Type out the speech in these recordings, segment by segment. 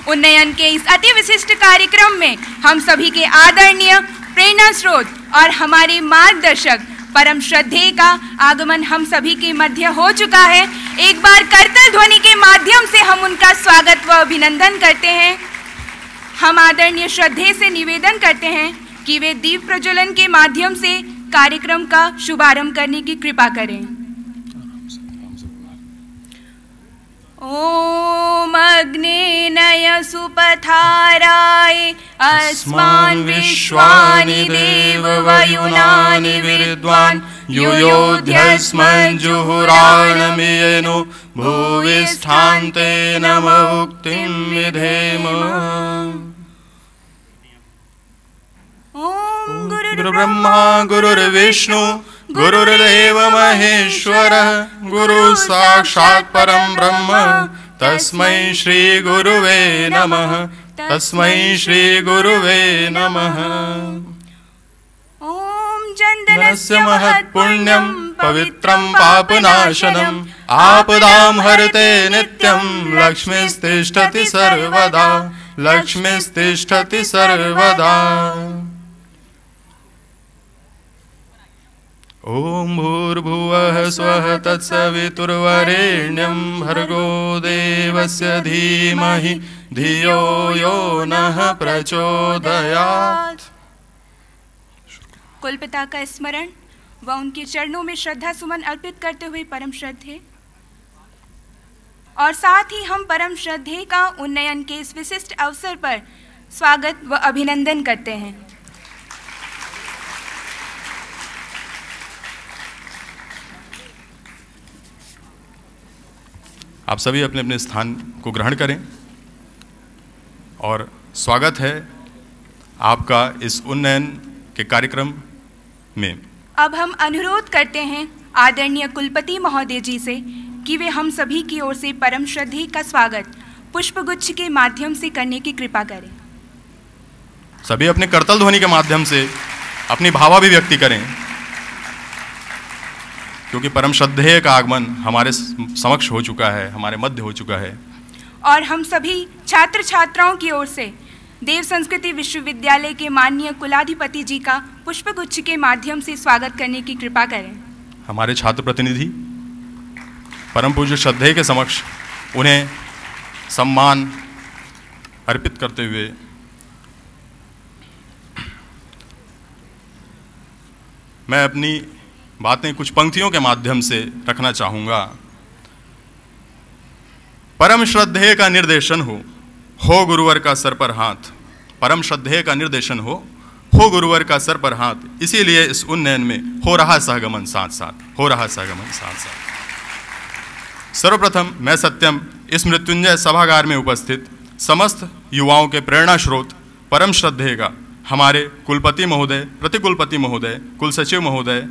उन्नयन के इस अति विशिष्ट कार्यक्रम में हम सभी के आदरणीय प्रेरणा स्रोत और हमारे मार्गदर्शक परम श्रद्धेय का आगमन हम सभी के मध्य हो चुका है। एक बार करताल ध्वनि के माध्यम से हम उनका स्वागत व अभिनंदन करते हैं। हम आदरणीय श्रद्धेय से निवेदन करते हैं कि वे दीप प्रज्वलन के माध्यम से कार्यक्रम का शुभारंभ करने की कृपा करें। ओम अग्नेनय सुपथाराय अस्मान् विश्वानि देव वयुनानि विद्वान् युयोध्यस्मन् जुहुराणमेनो भुविष्ठान्ते नमोक्तिं विधेम। ओम गुरुर्ब्रह्मा गुरुर्विष्णु गुरुर्देव महेश्वरः गुरु साक्षात् परं ब्रह्म तस्मै श्री गुरुवे नमः तस्मै श्री गुरुवे नमः। ओम चन्दनस्य महत्पुण्यं पवित्रं पापनाशनम् आपदां हरते नित्यं लक्ष्मीस्तिष्ठति सर्वदा लक्ष्मीस्तिष्ठति सर्वदा। ओम भूर्भुवः स्वः तत्सवितुर्वरेण्यं भर्गो देवस्य धीमहि धियो यो नः प्रचोदयात्। कुलपिता का स्मरण व उनके चरणों में श्रद्धा सुमन अर्पित करते हुए परम श्रद्धेय और साथ ही हम परम श्रद्धेय का उन्नयन के इस विशिष्ट अवसर पर स्वागत व अभिनंदन करते हैं। आप सभी अपने अपने स्थान को ग्रहण करें और स्वागत है आपका इस उन्नयन के कार्यक्रम में। अब हम अनुरोध करते हैं आदरणीय कुलपति महोदय जी से कि वे हम सभी की ओर से परम श्रद्धेय का स्वागत पुष्पगुच्छ के माध्यम से करने की कृपा करें। सभी अपने करताल ध्वनि के माध्यम से अपनी भावाभिव्यक्ति करें, क्योंकि परम श्रद्धेय का आगमन हमारे समक्ष हो चुका है, हमारे मध्य हो चुका है। और हम सभी छात्र छात्राओं की ओर से देव संस्कृति विश्वविद्यालय के माननीय कुलाधिपति जी का पुष्पगुच्छ के माध्यम से स्वागत करने की कृपा करें। हमारे छात्र प्रतिनिधि परम पूज्य श्रद्धेय के समक्ष उन्हें सम्मान अर्पित करते हुए मैं अपनी बातें कुछ पंक्तियों के माध्यम से रखना चाहूँगा। परम श्रद्धेय का निर्देशन हो गुरुवर का सर पर हाथ। परम श्रद्धेय का निर्देशन हो गुरुवर का सर पर हाथ। इसीलिए इस उन्नयन में हो रहा सहगमन साथ साथ, हो रहा सहगमन साथ साथ। सर्वप्रथम मैं सत्यम इस मृत्युंजय सभागार में उपस्थित समस्त युवाओं के प्रेरणा स्रोत परम श्रद्धेय का हमारे कुलपति महोदय, प्रतिकुलपति महोदय, कुलसचिव महोदय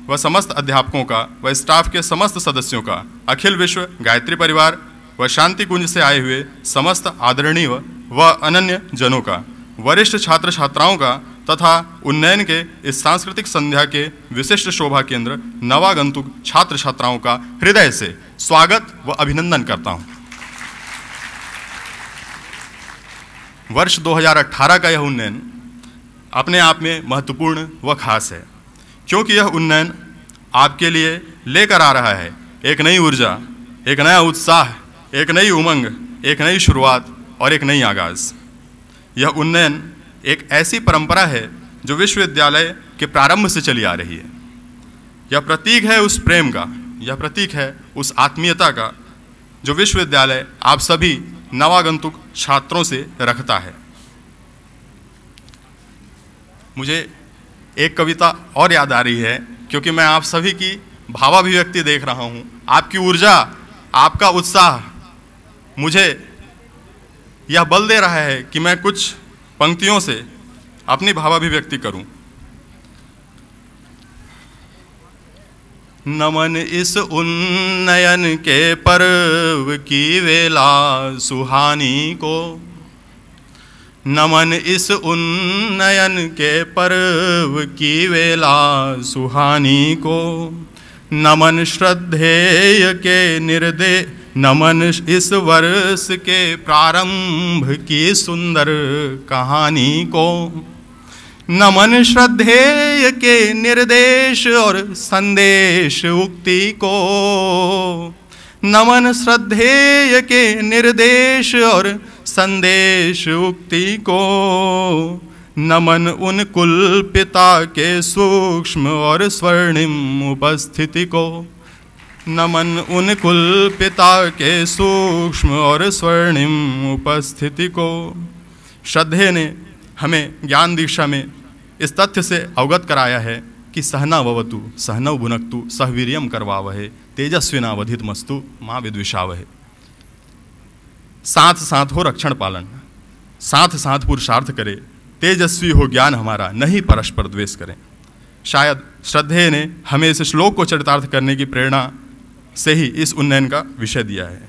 व समस्त अध्यापकों का व स्टाफ के समस्त सदस्यों का, अखिल विश्व गायत्री परिवार व शांति कुंज से आए हुए समस्त आदरणीय व अनन्य जनों का, वरिष्ठ छात्र छात्राओं का तथा उन्नयन के इस सांस्कृतिक संध्या के विशिष्ट शोभा केंद्र नवागंतुक छात्र छात्राओं का हृदय से स्वागत व अभिनंदन करता हूँ। वर्ष 2018 का यह उन्नयन अपने आप में महत्वपूर्ण व खास है, क्योंकि यह उन्नयन आपके लिए लेकर आ रहा है एक नई ऊर्जा, एक नया उत्साह, एक नई उमंग, एक नई शुरुआत और एक नई आगाज। यह उन्नयन एक ऐसी परंपरा है जो विश्वविद्यालय के प्रारंभ से चली आ रही है। यह प्रतीक है उस प्रेम का, यह प्रतीक है उस आत्मीयता का जो विश्वविद्यालय आप सभी नवागंतुक छात्रों से रखता है। मुझे एक कविता और याद आ रही है, क्योंकि मैं आप सभी की भावाभिव्यक्ति देख रहा हूँ, आपकी ऊर्जा, आपका उत्साह मुझे यह बल दे रहा है कि मैं कुछ पंक्तियों से अपनी भावाभिव्यक्ति करूं। नमन इस उन्नयन के पर्व की वेला सुहानी को, नमन इस उन्नयन के पर्व की वेला सुहानी को, नमन श्रद्धेय के नमन इस वर्ष के प्रारंभ की सुंदर कहानी को, नमन श्रद्धेय के निर्देश और संदेश उक्ति को, नमन श्रद्धेय के निर्देश और संदेश उक्ति को, नमन उन कुल पिता के सूक्ष्म और स्वर्णिम उपस्थिति को, नमन उन कुल पिता के सूक्ष्म और स्वर्णिम उपस्थिति को। श्रद्धेय ने हमें ज्ञान दीक्षा में इस तथ्य से अवगत कराया है कि सहना ववतु सहनौ भुनक्तु सह वीर्यम करवावहे तेजस्विनावधित मस्तु माँ विद्विषावहे। साथ साथ हो रक्षण पालन, साथ साथ पुरुषार्थ करे, तेजस्वी हो ज्ञान हमारा, नहीं परस्पर द्वेष करें। शायद श्रद्धेय ने हमें इस श्लोक को चरितार्थ करने की प्रेरणा से ही इस उन्नयन का विषय दिया है।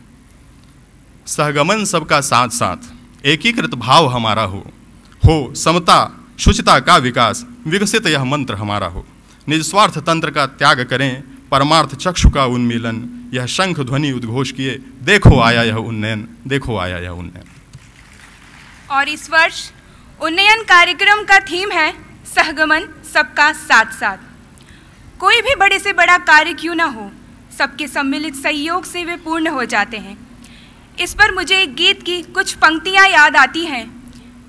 सहगमन सबका साथ साथ, एकीकृत भाव हमारा हो समता शुचिता का विकास, विकसित यह मंत्र हमारा हो। निस्वार्थ तंत्र का त्याग करें, परमार्थ चक्षु का उन्मीलन, यह शंख ध्वनि उद्घोष किए, देखो आया यह उन्नयन, देखो आया यह उन्नयन। और इस वर्ष उन्नयन कार्यक्रम का थीम है सहगमन सबका साथ साथ। कोई भी बड़े से बड़ा कार्य क्यों ना हो, सबके सम्मिलित सहयोग से वे पूर्ण हो जाते हैं। इस पर मुझे एक गीत की कुछ पंक्तियां याद आती हैं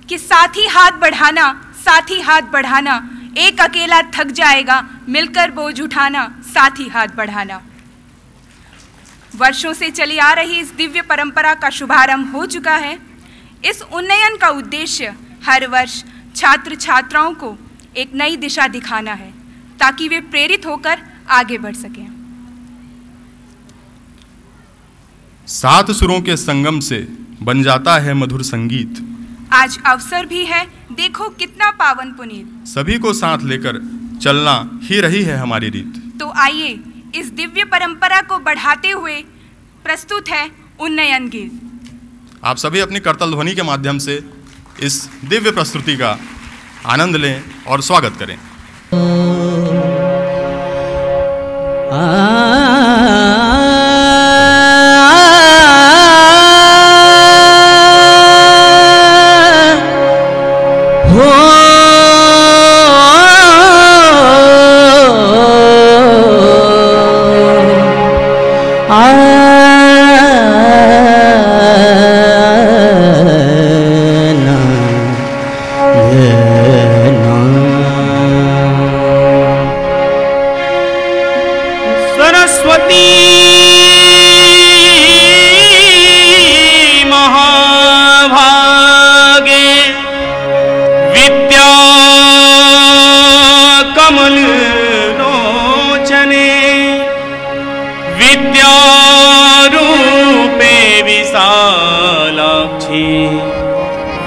कि साथ ही हाथ बढ़ाना, साथ ही हाथ बढ़ाना, एक अकेला थक जाएगा, मिलकर बोझ उठाना, साथ ही हाथ बढ़ाना। वर्षों से चली आ रही इस दिव्य परंपरा का शुभारंभ हो चुका है। इस उन्नयन का उद्देश्य हर वर्ष छात्र छात्राओं को एक नई दिशा दिखाना है ताकि वे प्रेरित होकर आगे बढ़ सकें। सात सुरों के संगम से बन जाता है मधुर संगीत। आज अवसर भी है, देखो कितना पावन पुनीत। सभी को साथ लेकर चलना ही रही है हमारी रीत। तो आइए इस दिव्य परंपरा को बढ़ाते हुए प्रस्तुत है उन्नयन गीत। आप सभी अपनी करतल ध्वनि के माध्यम से इस दिव्य प्रस्तुति का आनंद लें और स्वागत करें।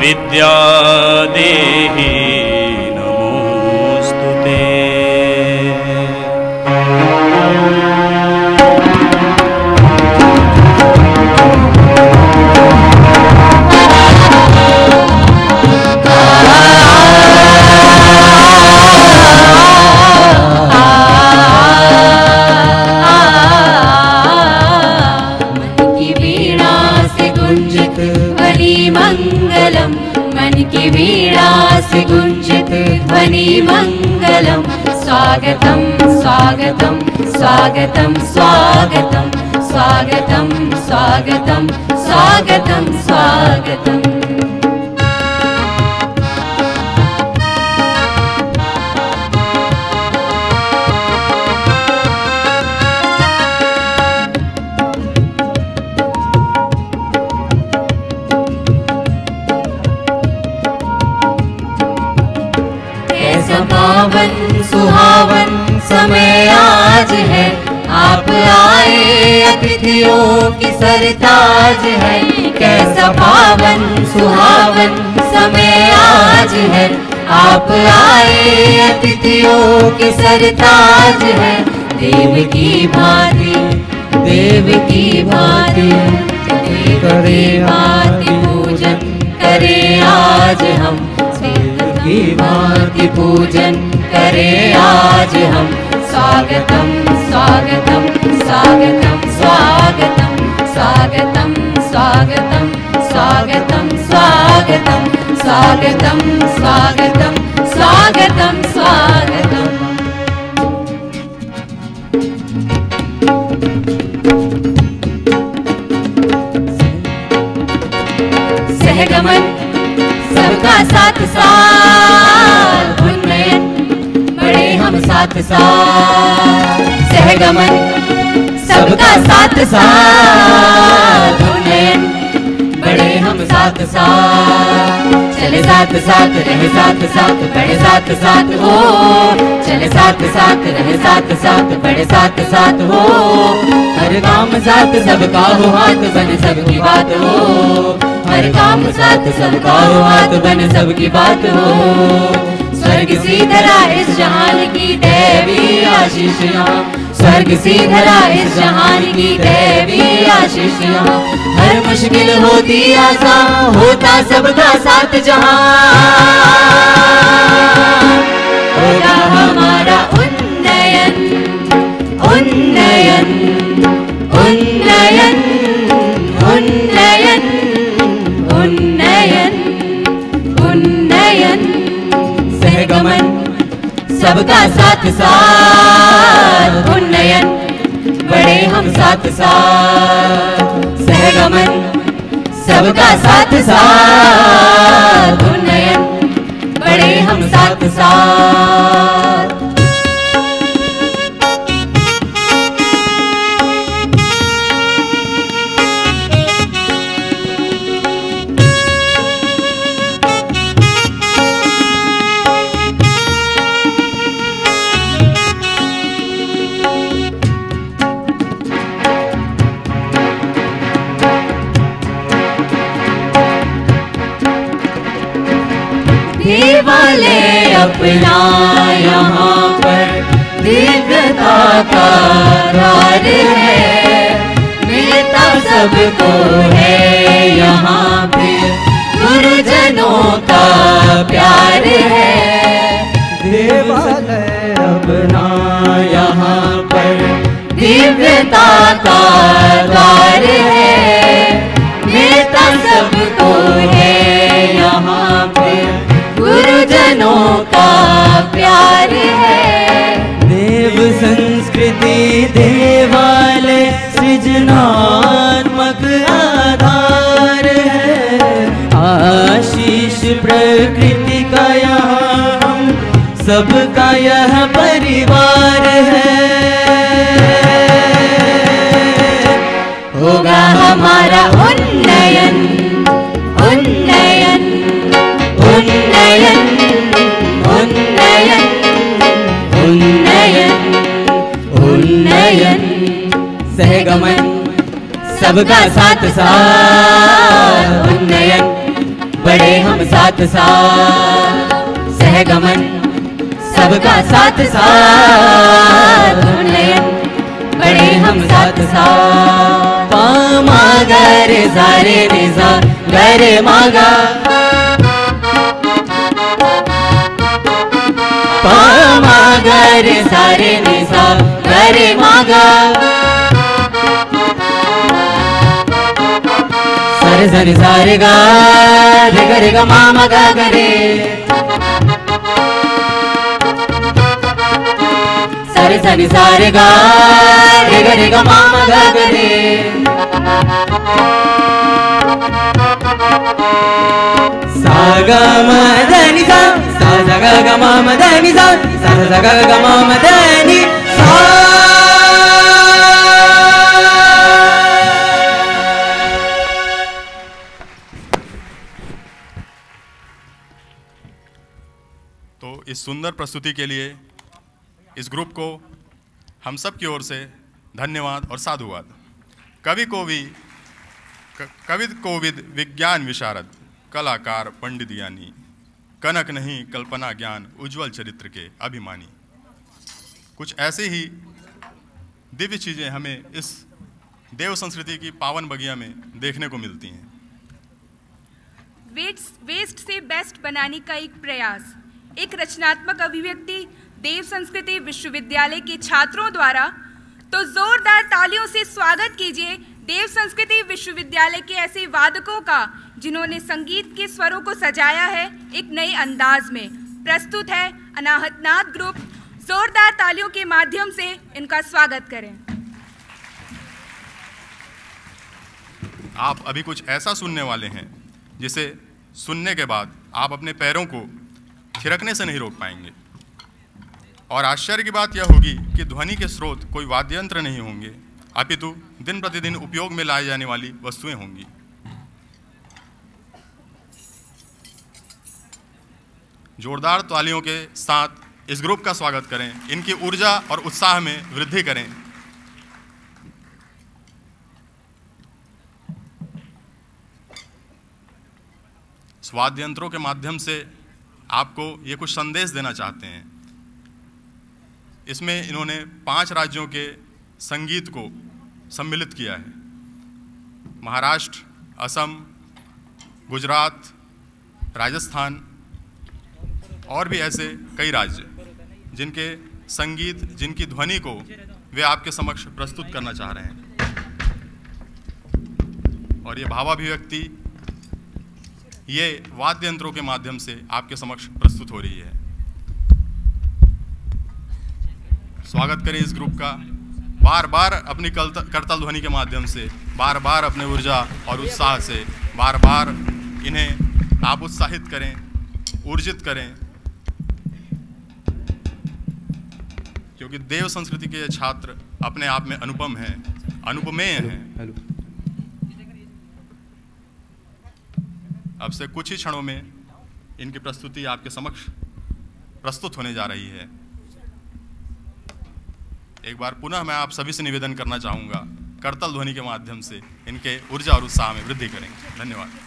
विद्या देहि नमोस्तुते। गुंजित ध्वनि मंगलम, स्वागतम स्वागतम स्वागतम स्वागतम स्वागतम स्वागतम स्वागतम स्वागतम। पावन सुहावन समय आज है, आप आए अतिथियों की सरताज है। कैसा पावन सुहावन समय आज है, आप आए अतिथियों की सरताज है। देव की भांति देव की भांति देव की भांति पूजन करें आज हम, की भांति पूजन करें आज हम। स्वागतम स्वागतम स्वागतम स्वागतम स्वागतम। स्वागतम स्वागतम स्वागतम स्वागतम। सहगमन सबका साथ साथ उन्नयन बड़े हम साथ साथ। सहगमन सबका साथ साथ उन्नयन बड़े हम साथ साथ। चले साथ साथ रहे साथ साथ बड़े साथ साथ हो। चले साथ साथ रहे साथ साथ बड़े साथ साथ हो। हर काम साथ सबका हो हाथ बने सबकी बात हो। हर काम साथ सबका हो हाथ बने सबकी बात हो। स्वर्ग सी धरा इस जहान की दैवी आशीष यहाँ। स्वर्ग सी धरा इस जहान की दैवी आशीष यहाँ। हर मुश्किल होती आसान होता सबका साथ जहाँ। होगा हमारा उन्नयन उन्नयन उन्नयन उन्नयन उन्नयन उन्नयन। सहगमन सबका साथ साथ उन्नयन बड़े हम साथ साथ। सहगमन सबका साथ साथ उन्नयन बड़े हम साथ साथ। देवालय अपना यहाँ पर दिव्यता का द्वार है। मिलता सबको है यहाँ पे गुरुजनों का प्यार है। देवालय अपना यहाँ पर दिव्यता का द्वार है। मिलता सबको है यहाँ पे गुरुजनों का प्यार है। देव संस्कृति देवालय सृजनात्मक आधार है। आशीष प्रकृति का यहाँ हम सबका यह परिवार है। होगा हमारा उन्नयन उन्नयन उन्नयन उन्नयन उन्नयन उन्नयन। सहगमन सबका साथ साथ उन्नयन बड़े हम साथ साथ। सहगमन सबका साथ साथ उन्नयन बड़े हम साथ साथ। पामा गरे सारे निजा गरे मागा। पामा गरे सारे निसा गरे मागा। सरे सरे सारे गा रे गरे गा मामा गा गरे। सरे सरे सारे गा रे गरे गा मामा गा गरे। सागा मदनी सा सा गा गा मा मदनी सा सा सा गा गा मा मदनी सा। तो इस सुंदर प्रस्तुति के लिए इस ग्रुप को हम सब की ओर से धन्यवाद और साधुवाद। कविद कोविद विज्ञान विशारद कलाकार पंडित ज्ञानी कनक नहीं कल्पना ज्ञान उज्जवल चरित्र के अभिमानी। कुछ ऐसे ही दिव्य चीज़ें हमें इस देव संस्कृति की पावन बगिया में देखने को मिलती हैं। वेस्ट से बेस्ट बनाने का एक प्रयास, एक रचनात्मक अभिव्यक्ति देव संस्कृति विश्वविद्यालय के छात्रों द्वारा। तो जोरदार तालियों से स्वागत कीजिए देव संस्कृति विश्वविद्यालय के ऐसे वादकों का जिन्होंने संगीत के स्वरों को सजाया है एक नए अंदाज में। प्रस्तुत है अनाहत नाद ग्रुप। जोरदार तालियों के माध्यम से इनका स्वागत करें। आप अभी कुछ ऐसा सुनने वाले हैं जिसे सुनने के बाद आप अपने पैरों को थिरकने से नहीं रोक पाएंगे। और आश्चर्य की बात यह होगी कि ध्वनि के स्रोत कोई वाद्य यंत्र नहीं होंगे, अपितु दिन प्रतिदिन उपयोग में लाई जाने वाली वस्तुएं होंगी। जोरदार तालियों के साथ इस ग्रुप का स्वागत करें, इनकी ऊर्जा और उत्साह में वृद्धि करें। वाद्य यंत्रों के माध्यम से आपको ये कुछ संदेश देना चाहते हैं। इसमें इन्होंने 5 राज्यों के संगीत को सम्मिलित किया है। महाराष्ट्र, असम, गुजरात, राजस्थान और भी ऐसे कई राज्य जिनके संगीत, जिनकी ध्वनि को वे आपके समक्ष प्रस्तुत करना चाह रहे हैं। और ये भावाभिव्यक्ति ये वाद्य यंत्रों के माध्यम से आपके समक्ष प्रस्तुत हो रही है। स्वागत करें इस ग्रुप का। बार बार अपनी करताल ध्वनि के माध्यम से, बार बार अपने ऊर्जा और उत्साह से बार बार इन्हें आप उत्साहित करें, ऊर्जित करें, क्योंकि देव संस्कृति के ये छात्र अपने आप में अनुपम हैं, अनुपमेय हैं। अब से कुछ ही क्षणों में इनकी प्रस्तुति आपके समक्ष प्रस्तुत होने जा रही है। एक बार पुनः मैं आप सभी से निवेदन करना चाहूँगा, करताल ध्वनि के माध्यम से इनके ऊर्जा और उत्साह में वृद्धि करेंगे। धन्यवाद।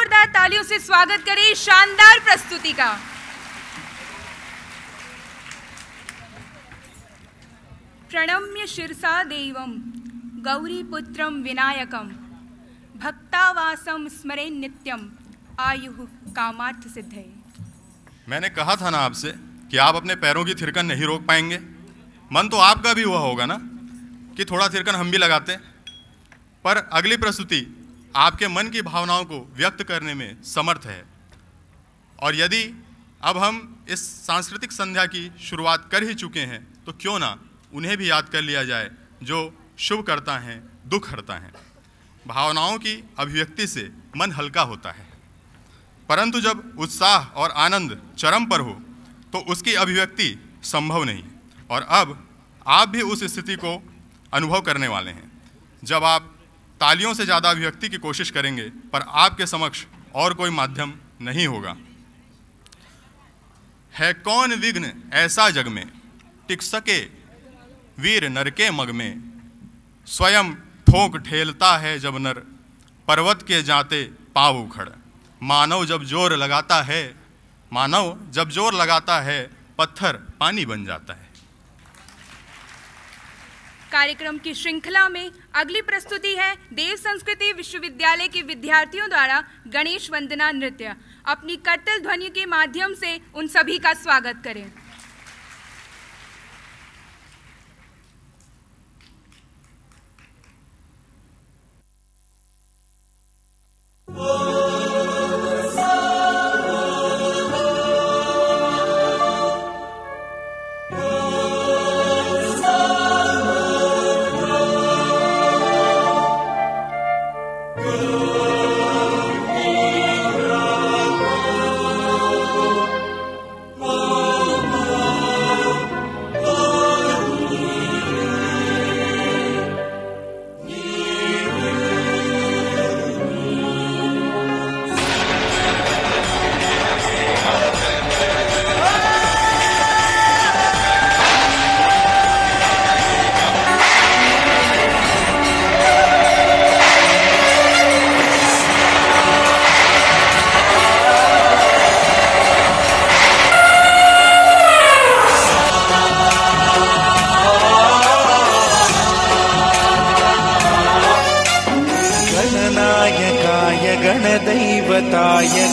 जोरदार तालियों से स्वागत करें इस शानदार प्रस्तुति का। प्रणम्य शिरसा देवं गौरीपुत्रं विनायकं भक्तावासं स्मरे नित्यं आयुः कामार्थ सिद्धये। मैंने कहा था ना आपसे कि आप अपने पैरों की थिरकन नहीं रोक पाएंगे। मन तो आपका भी हुआ होगा ना कि थोड़ा थिरकन हम भी लगाते, पर अगली प्रस्तुति आपके मन की भावनाओं को व्यक्त करने में समर्थ है। और यदि अब हम इस सांस्कृतिक संध्या की शुरुआत कर ही चुके हैं तो क्यों ना उन्हें भी याद कर लिया जाए जो शुभ करता है, दुख हरता है। भावनाओं की अभिव्यक्ति से मन हल्का होता है, परंतु जब उत्साह और आनंद चरम पर हो तो उसकी अभिव्यक्ति संभव नहीं। और अब आप भी उस स्थिति को अनुभव करने वाले हैं जब आप तालियों से ज़्यादा अभिव्यक्ति की कोशिश करेंगे, पर आपके समक्ष और कोई माध्यम नहीं होगा। है कौन विघ्न ऐसा जग में, टिक सके वीर नर के मग में। स्वयं ठोक ठेलता है जब नर, पर्वत के जाते पाँव उखड़। मानव जब जोर लगाता है, मानव जब जोर लगाता है, पत्थर पानी बन जाता है। कार्यक्रम की श्रृंखला में अगली प्रस्तुति है देव संस्कृति विश्वविद्यालय के विद्यार्थियों द्वारा गणेश वंदना नृत्य। अपनी करतल ध्वनि के माध्यम से उन सभी का स्वागत करें।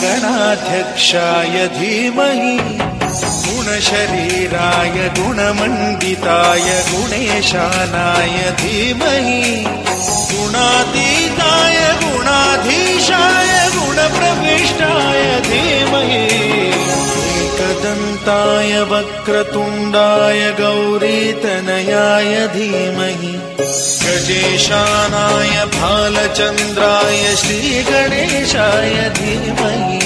गणाध्यक्षाय धीमहि गुणशरीराय गुणमण्डिताय गुणेशानाय धीमहि गुणातीताय गुणाधीशाय गुणप्रविष्टाय धीमहि एकदन्ताय वक्रतुण्डाय गौरीतनयाय धीमहि गजेशानाय भालचन्द्राय श्रीगणेशाय धीमहि।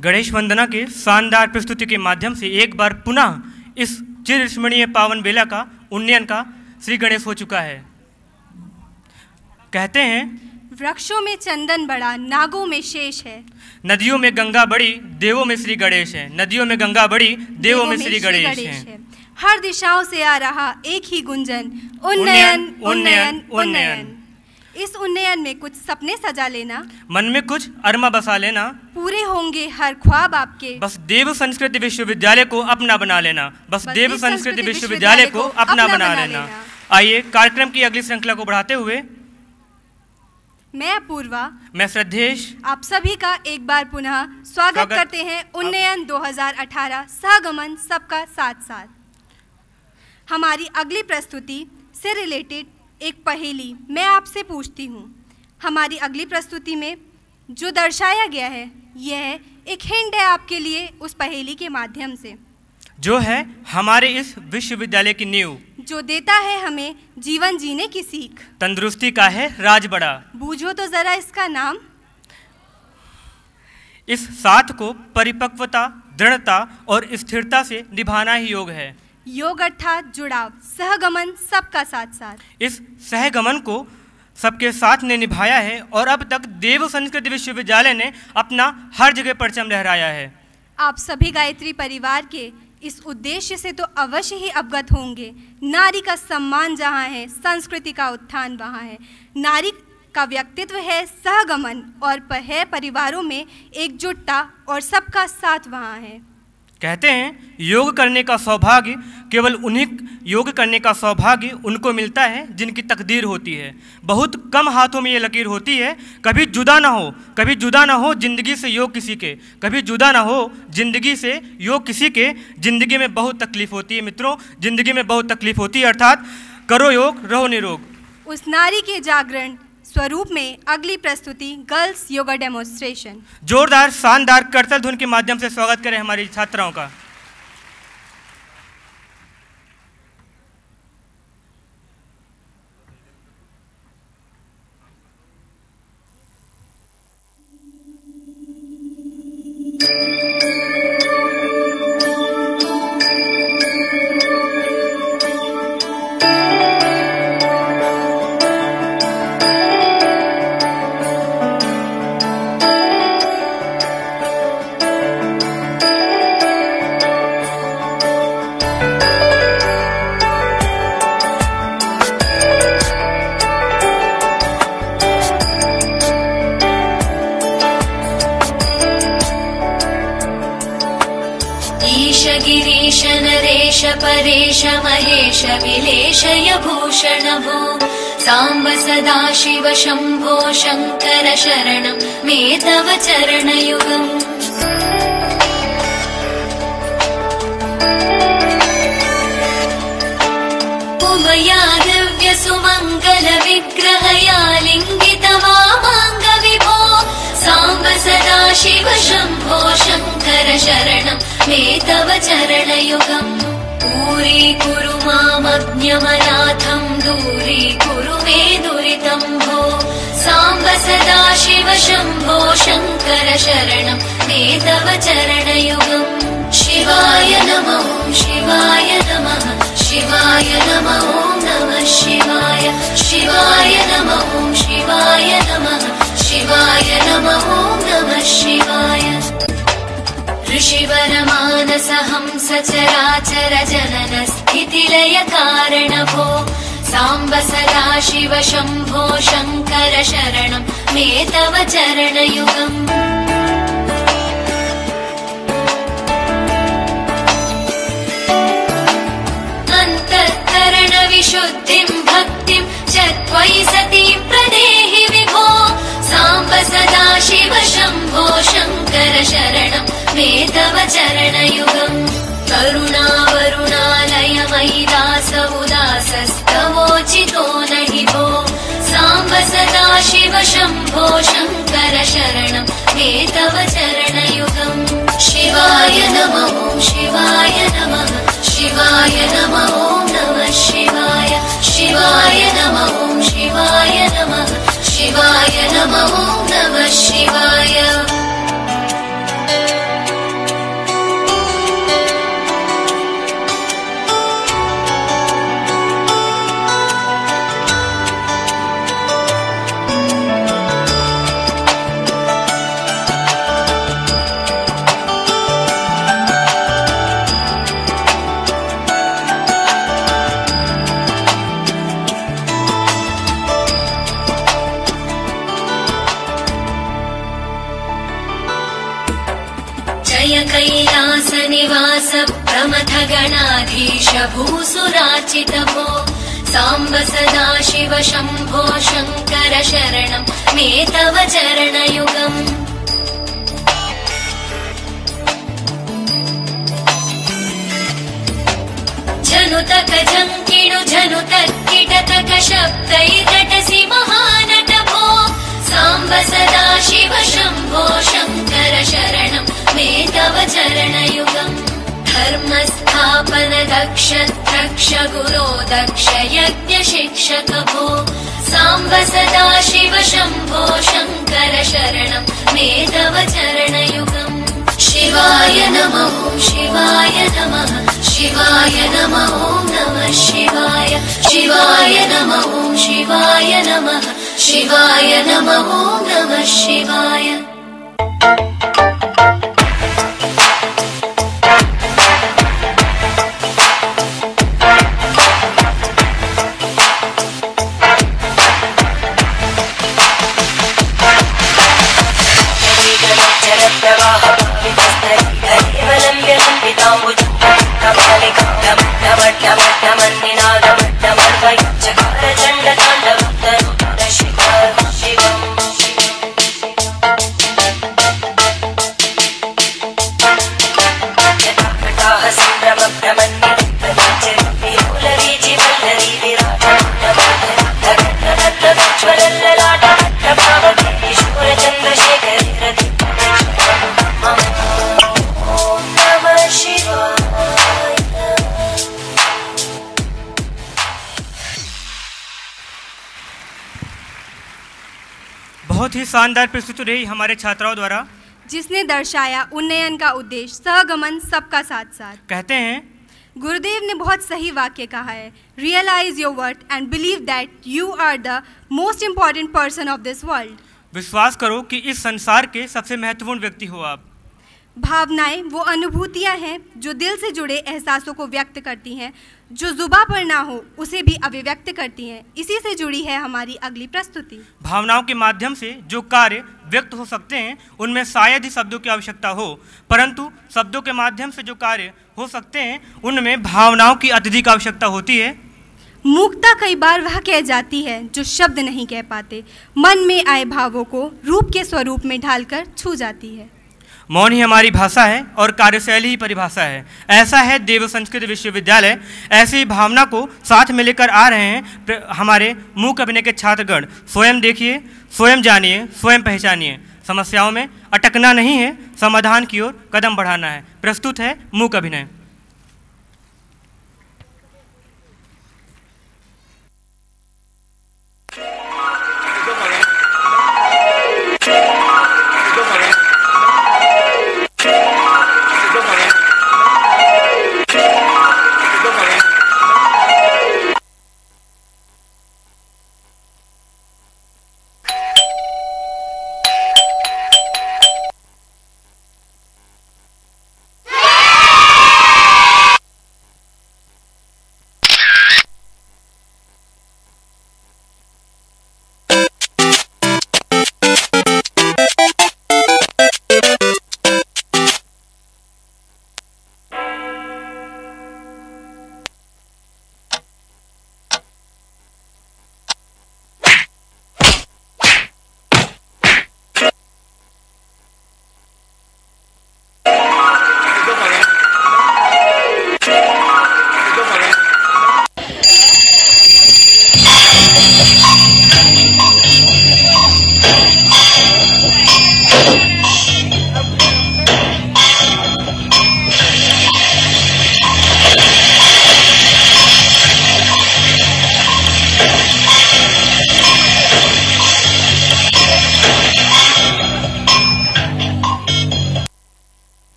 गणेश वंदना के शानदार प्रस्तुति के माध्यम से एक बार पुनः इस चिरस्मरणीय पावन बेला का उन्नयन का श्री गणेश हो चुका है। कहते हैं वृक्षों में चंदन बड़ा, नागों में शेष है। नदियों में गंगा बड़ी, देवों में श्री गणेश है। नदियों में गंगा बड़ी, देवों में श्री गणेश है। हर दिशाओं से आ रहा एक ही गुंजन, उन्नयन उन्नयन उन्नयन। इस उन्नयन में कुछ सपने सजा लेना, मन में कुछ अरमा बसा लेना, पूरे होंगे हर ख्वाब आपके। बस देव संस्कृत विश्वविद्यालय को अपना बना लेना, बस देव संस्कृत विश्वविद्यालय को अपना बना लेना। आइए कार्यक्रम की अगली श्रृंखला को बढ़ाते हुए मैं अपूर्वा, मैं श्रद्धेश, आप सभी का एक बार पुनः स्वागत करते हैं उन्नयन 2018 सहगमन सबका साथ साथ। हमारी अगली प्रस्तुति से रिलेटेड एक पहेली मैं आपसे पूछती हूँ। हमारी अगली प्रस्तुति में जो दर्शाया गया है यह एक हिंट है आपके लिए उस पहेली के माध्यम से, जो है हमारे इस विश्वविद्यालय की नींव, जो देता है हमें जीवन जीने की सीख। तंदुरुस्ती का है राज बड़ा, बूझो तो जरा इसका नाम। इस साथ को परिपक्वता, दृढ़ता और स्थिरता से निभाना ही योग है। योग अर्थात जुड़ाव, सहगमन सबका साथ साथ। इस सहगमन को सबके साथ ने निभाया है और अब तक देव संस्कृत विश्वविद्यालय ने अपना हर जगह परचम लहराया है। आप सभी गायत्री परिवार के इस उद्देश्य से तो अवश्य ही अवगत होंगे। नारी का सम्मान जहाँ है, संस्कृति का उत्थान वहाँ है। नारी का व्यक्तित्व है सहगमन और है परिवारों में एकजुटता और सबका साथ वहाँ है। कहते हैं योग करने का सौभाग्य केवल उनको मिलता है जिनकी तकदीर होती है। बहुत कम हाथों में ये लकीर होती है। कभी जुदा ना हो जिंदगी से योग किसी के, कभी जुदा ना हो जिंदगी से योग किसी के। जिंदगी में बहुत तकलीफ होती है मित्रों, जिंदगी में बहुत तकलीफ होती है, अर्थात करो योग रहो निरोग। उस नारी के जागरण स्वरूप में अगली प्रस्तुति गर्ल्स योगा डेमोन्स्ट्रेशन। जोरदार शानदार करतल धुन के माध्यम से स्वागत करें हमारी छात्राओं का। गिरीश नरेश परेश महेश विलेशय भूषण भो सांब सदा शिव शंभो शंकर शरणं मे तव चरणयुगम्। उमया दिव्य सुमंगल विग्रहया लिंगित वामांग विभो सांब सदा शिव शंभो शंकर शरणं मे तव चरणयुगम्। दूरीकुरु मामज्ञमनाथं दूरीकुरु मे दुरितं भो सांब सदा शिव शंभो शंकर शरणं मे तव चरणयुगम्। शिवाय नमः शिवाय नमः शिवाय नमः नमः शिवाय शिवाय नमः शिवाय नमः शिवाय नमः नमः शिवाय। ऋषिवर मानस हंस चराचर जनन स्थितिलय कारण भो सांब सदा शिव शंभो शंकर शरणं मे तव चरणयुगम्। अंतःकरण विशुद्धिं भक्तिं च त्वयि सती प्रदेहि विभो सांब सदा शिव शंभो शंकर शरणं मे तव चरणयुगम्। करुणावरुणालय मयि दास उदासस्तवोचितो नहि भो सांब सदा शिव शंभो शंकर शरणं मे तव चरणयुगम्। शिवाय नमः शिवाय नमः शिवाय नमः नमः शिवाय शिवाय नमः शिवाय नमः शिवाय नमः नमः शिवाय। प्रमथ गणाधीश भूसुराचित भो साम्ब सदा शिव शम्भो शङ्कर शरणं मे तव चरणयुगम् जनुतक जङ्किणु जनुतक्किटतक शब्दैरटसि महानट भो साम्ब सदा शिव शम्भो शङ्कर शरणं मे तव चरणयुगम् धर्मस्थापन दक्ष द्रक्ष गुरो दक्ष यज्ञ शिक्षक भो साम्ब सदा शिव शम्भो शङ्कर शरणं मे तव चरणयुगम् शिवाय नमः शिवाय नमः शिवाय नमः नमः शिवाय शिवाय नमः शिवाय नमः शिवाय नमः नमः शिवाय बहुत ही शानदार प्रस्तुति रही हमारे छात्राओं द्वारा, जिसने दर्शाया उन्नयन का उद्देश्य सहगमन सबका साथ साथ। कहते हैं गुरुदेव ने बहुत सही वाक्य कहा है, realise your worth and believe that you are the most important person of this world. विश्वास करो कि इस संसार के सबसे महत्वपूर्ण व्यक्ति हो आप। भावनाएं वो अनुभूतियां हैं जो दिल से जुड़े एहसासों को व्यक्त करती हैं, जो जुबां पर ना हो उसे भी अभिव्यक्त करती हैं। इसी से जुड़ी है हमारी अगली प्रस्तुति। भावनाओं के माध्यम से जो कार्य व्यक्त हो सकते हैं उनमें शायद ही शब्दों की आवश्यकता हो, परंतु शब्दों के माध्यम से जो कार्य हो सकते हैं उनमें भावनाओं की अत्यधिक आवश्यकता होती है। मूकता कई बार वह कह जाती है जो शब्द नहीं कह पाते, मन में आए भावों को रूप के स्वरूप में ढालकर छू जाती है। मौन ही हमारी भाषा है और कार्यशैली ही परिभाषा है, ऐसा है देव संस्कृत विश्वविद्यालय। ऐसी ही भावना को साथ में लेकर आ रहे हैं हमारे मूक अभिनय के छात्रगण। स्वयं देखिए, स्वयं जानिए, स्वयं पहचानिए। समस्याओं में अटकना नहीं है, समाधान की ओर कदम बढ़ाना है। प्रस्तुत है मूक अभिनय।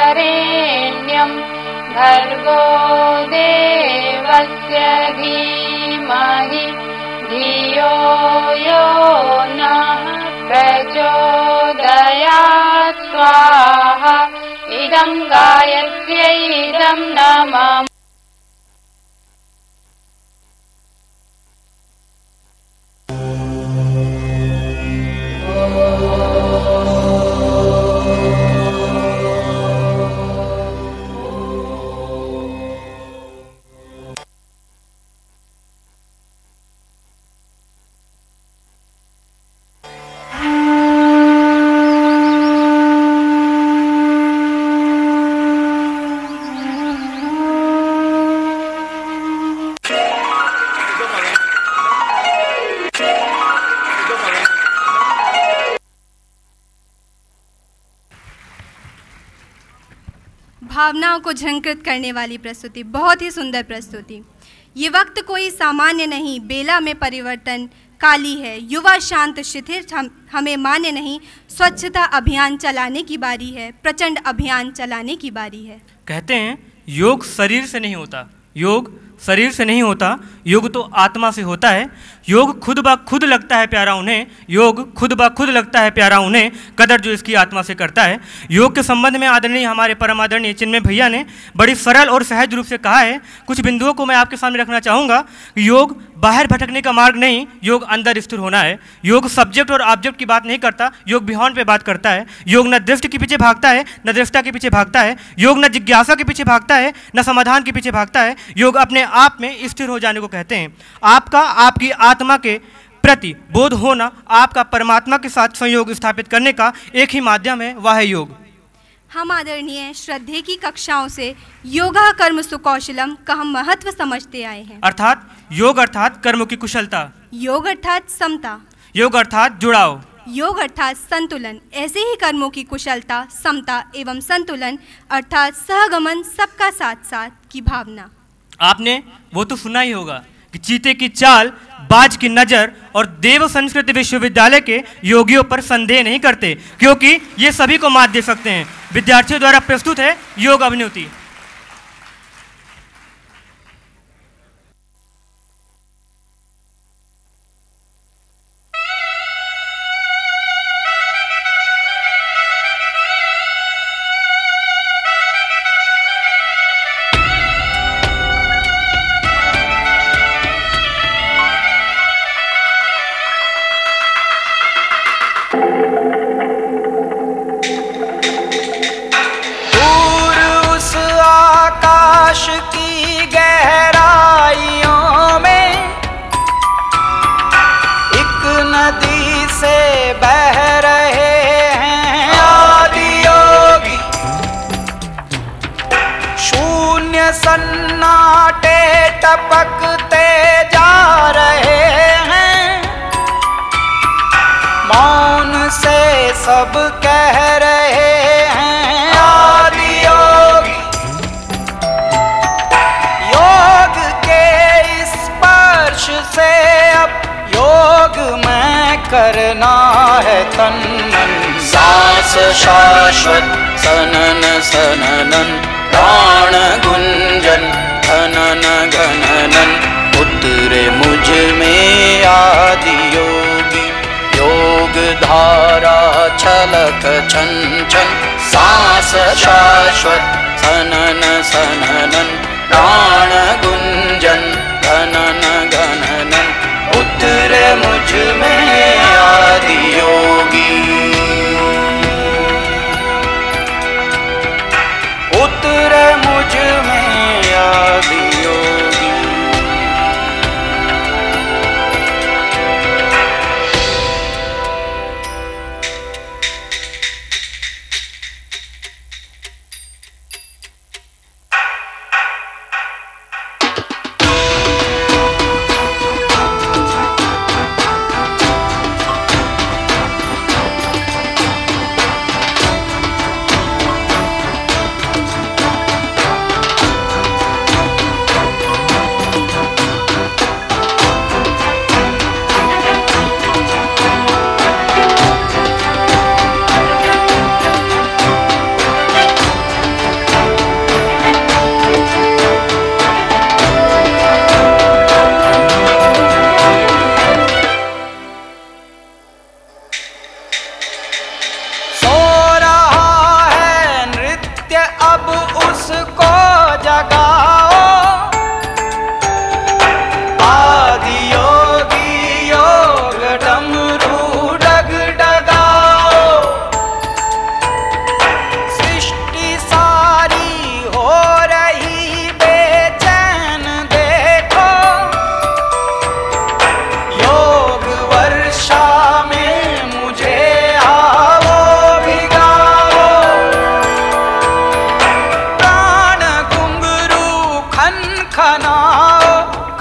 भर्गोर्वरेण्यं भर्गो देवस्य धीमहि धियो यो नः प्रचोदयात् स्वाहा इदं गायत्र्यै इदं नमः। भावनाओं को झंकृत करने वाली प्रस्तुति, बहुत ही सुंदर प्रस्तुति। ये वक्त कोई सामान्य नहीं, बेला में परिवर्तन काली है। युवा शांत शिथिर हमें मान्य नहीं, स्वच्छता अभियान चलाने की बारी है, प्रचंड अभियान चलाने की बारी है। कहते हैं योग शरीर से नहीं होता, योग शरीर से नहीं होता, योग तो आत्मा से होता है। योग खुद ब खुद लगता है प्यारा उन्हें, योग खुद ब खुद लगता है प्यारा उन्हें, कदर जो इसकी आत्मा से करता है। योग के संबंध में आदरणीय हमारे परम आदरणीय चिन्मय भैया ने बड़ी सरल और सहज रूप से कहा है। कुछ बिंदुओं को मैं आपके सामने रखना चाहूँगा। योग बाहर भटकने का मार्ग नहीं, योग अंदर स्थिर होना है। योग सब्जेक्ट और ऑब्जेक्ट की बात नहीं करता, योग बियॉन्ड पे बात करता है। योग न दृष्टि के पीछे भागता है, न दृष्टा के पीछे भागता है। योग न जिज्ञासा के पीछे भागता है, न समाधान के पीछे भागता है। योग अपने आप में स्थिर हो जाने को कहते हैं। आपका आपकी आत्मा के प्रति बोध होना, आपका परमात्मा के साथ संयोग स्थापित करने का एक ही माध्यम है, वह है योग। हम आदरणीय श्रद्धे की कक्षाओं से योगा कर्म सुकौशलम का हम महत्व समझते आए हैं। अर्थात योग अर्थात कर्मों की कुशलता, योग अर्थात समता, योग अर्थात जुड़ाव, योग अर्थात संतुलन। ऐसे ही कर्मों की कुशलता, समता एवं संतुलन अर्थात सहगमन, सबका साथ साथ की भावना। आपने वो तो सुना ही होगा कि चीते की चाल, बाज की नज़र और देव संस्कृत विश्वविद्यालय के योगियों पर संदेह नहीं करते, क्योंकि ये सभी को मात दे सकते हैं। विद्यार्थियों द्वारा प्रस्तुत है योग अभिनति। की गहराइयों में एक नदी से बह रहे हैं आदि योगी। शून्य सन्नाटे टपकते जा रहे हैं, मौन से सब कह रहे हैं आदि योगी। से अब योग में करना है तन मन। सांस शाश्वत सनन सननन, प्राण गुंजन घनन घननन। उतरे मुझ में आदि योगी, योग धारा छलक छन छन। सांस शाश्वत सनन सननन, प्राण गुंजन घनन घननन। उतरे मुझ में आदि योगी, उतरे मुझ में आदि योगी।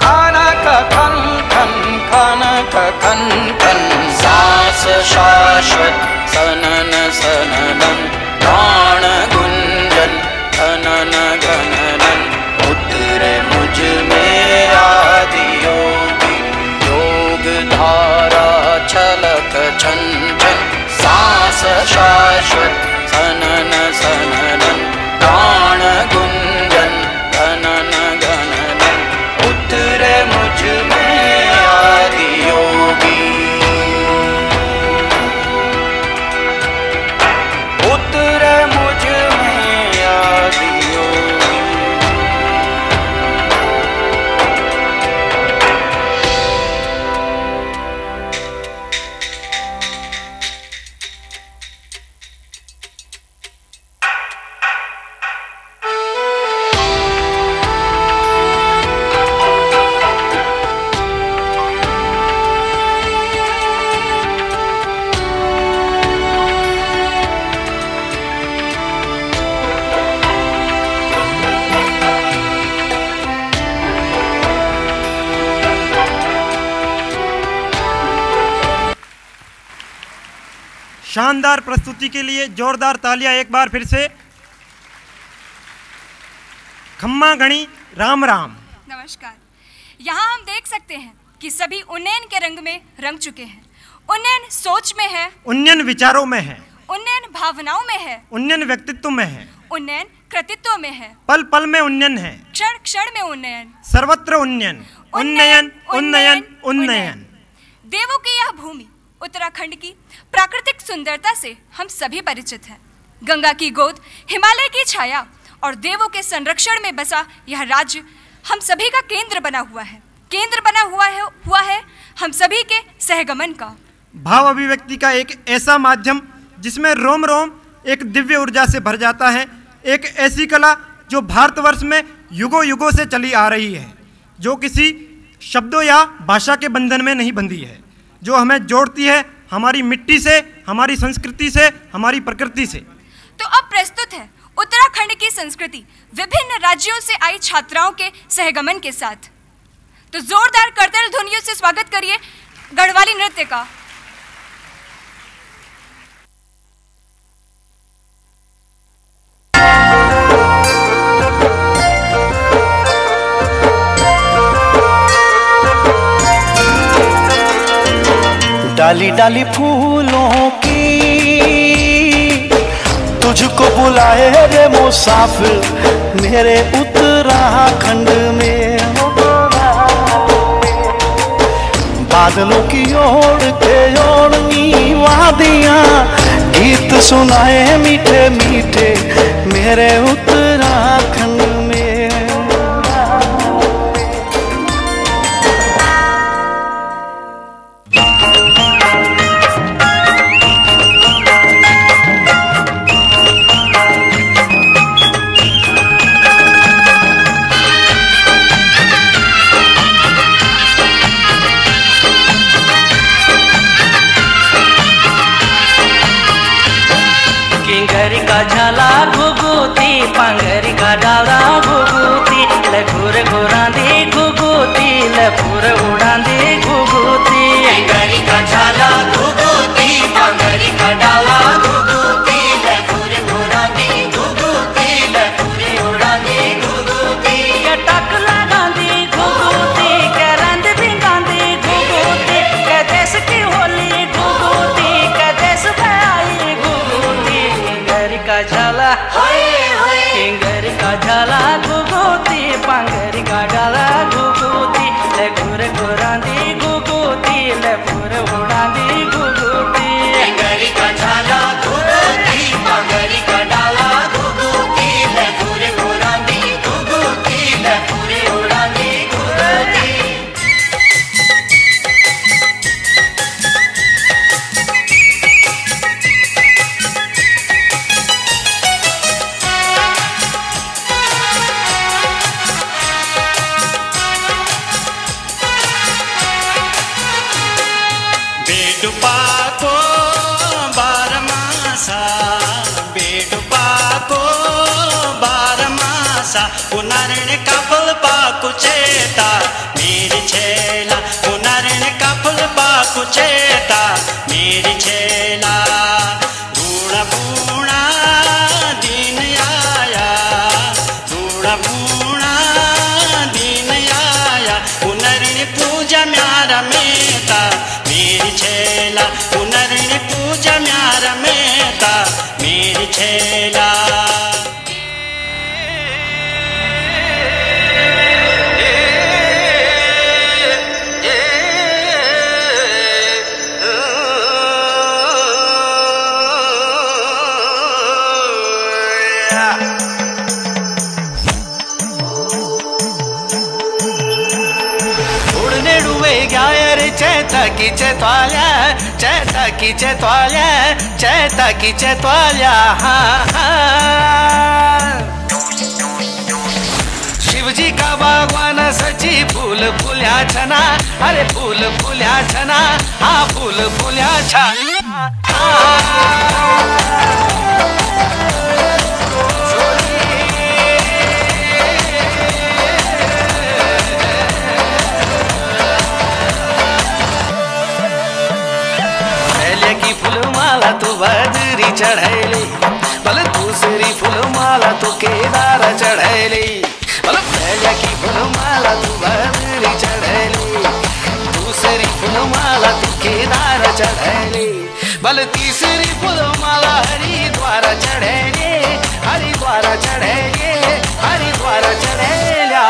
खनक खन खन खनक खन खन सांस शाश्वत सनन सननन प्राण गुंजन घनन घननन उतरे मुझ में आदि योगी योग धारा छलक छन छन सांस शाश्वत सनन सननन प्राण गुंजन घनन घननन उतरे मुझ में आदि योगी उतरे मुझ में आदि योगी। शानदार प्रस्तुति के लिए जोरदार तालियां एक बार फिर से। खम्मा गणी राम राम। नमस्कार। यहाँ हम देख सकते हैं कि सभी उन्नयन के रंग में रंग चुके हैं। उन्नयन सोच में है, उन्नयन विचारों में है, उन्नयन भावनाओं में है, उन्नयन व्यक्तित्व में है, उन्नयन कृतित्व में है, पल पल में उन्नयन है, क्षण क्षण में उन्नयन, सर्वत्र उन्नयन, उन्नयन उन्नयन उन्नयन। देवों की यह भूमि उत्तराखंड की प्राकृतिक सुंदरता से हम सभी परिचित हैं। गंगा की गोद, हिमालय की छाया और देवों के संरक्षण में बसा यह राज्य हम सभी का केंद्र बना हुआ है। केंद्र बना हुआ है हम सभी के सहगमन का। भाव अभिव्यक्ति का एक ऐसा माध्यम जिसमें रोम रोम एक दिव्य ऊर्जा से भर जाता है। एक ऐसी कला जो भारतवर्ष में युगों युगों से चली आ रही है, जो किसी शब्दों या भाषा के बंधन में नहीं बंधी है, जो हमें जोड़ती है हमारी मिट्टी से, हमारी संस्कृति से, हमारी प्रकृति से। तो अब प्रस्तुत है उत्तराखंड की संस्कृति विभिन्न राज्यों से आई छात्राओं के सहगमन के साथ। तो जोरदार करताल ध्वनियों से स्वागत करिए गढ़वाली नृत्य का। डाली डाली फूलों की तुझको बुलाए रे मुसाफिर मेरे उत्तराखंड में। बादलों की ओर के ओढ़नी वादियां गीत सुनाए मीठे मीठे मेरे उत्तराखंड में। झाला घुगुती पांगरी का डाला घुगुती ले घुर घुरांदी घुगुती ले फुर उड़ांदी घुगुती। पांगरी का झाला घुगुती पांगरी का डाला घुगुती ले घुर घुरांदी घुगुती ले फुर उड़ांदी घुगुती। के टक लगांदी घुगुती के रंद भिंगांदी घुगुती के देश की होली घुगुती के देश में आई घुगुती। का झाला किंगर का झाला घुगुती पांगरी का डाला घुगुती ले घुर पुनरण का फूल पाकुचेता मेरी छेला, पुनरण का फूल पाकुचेता मेरी छेला। बूढ़ा बूढ़ा दिन आया, बूढ़ा बूढ़ा दिन आया, पुनरण पूजा म्यारा मेता मेरी छेला, पुनरण पूजा म्यारा मेता मेरी छेला। चैता की चैताल्या, चैता की चैताल्या, चैता की चैताल्या। शिवजी का बागवान सजी फूल फुल्या छना, अरे फूल फुल्या छना, हाँ फूल फुल्या छना। फूलमाला तो बद्री चढ़ैली, बल दूसरी फूलमाला तो केदार चढ़ैली। बल पहले की फूलमाला तो बद्री चढ़ैली, दूसरी फूलमाला तो केदार चढ़ैली। बल तीसरी फूलमाला हरिद्वार चढ़ैली, हरिद्वार चढ़ैली, हरिद्वार चढ़ैल्या।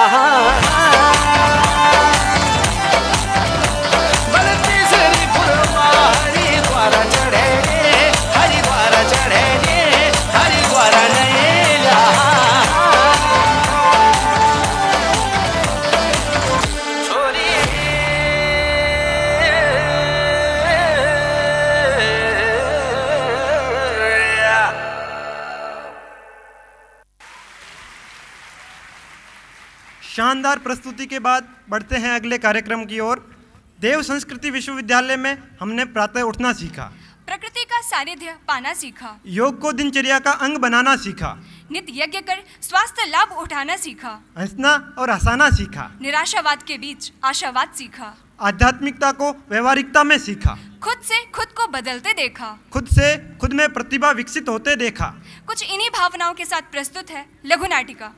बल तीसरी फूलमाला हरिद्वार चढ़ैली, हरिद्वार चढ़ैली, हरिद्वार नैल्या। छोरी शानदार प्रस्तुति के बाद बढ़ते हैं अगले कार्यक्रम की ओर। देव संस्कृति विश्वविद्यालय में हमने प्रातः उठना सीखा, प्रकृति का सानिध्य पाना सीखा, योग को दिनचर्या का अंग बनाना सीखा, नित्य यज्ञ कर स्वास्थ्य लाभ उठाना सीखा, हंसना और हंसाना सीखा, निराशावाद के बीच आशावाद सीखा, आध्यात्मिकता को व्यवहारिकता में सीखा, खुद से खुद को बदलते देखा, खुद से खुद में प्रतिभा विकसित होते देखा। कुछ इन्हीं भावनाओं के साथ प्रस्तुत है लघु नाटिका।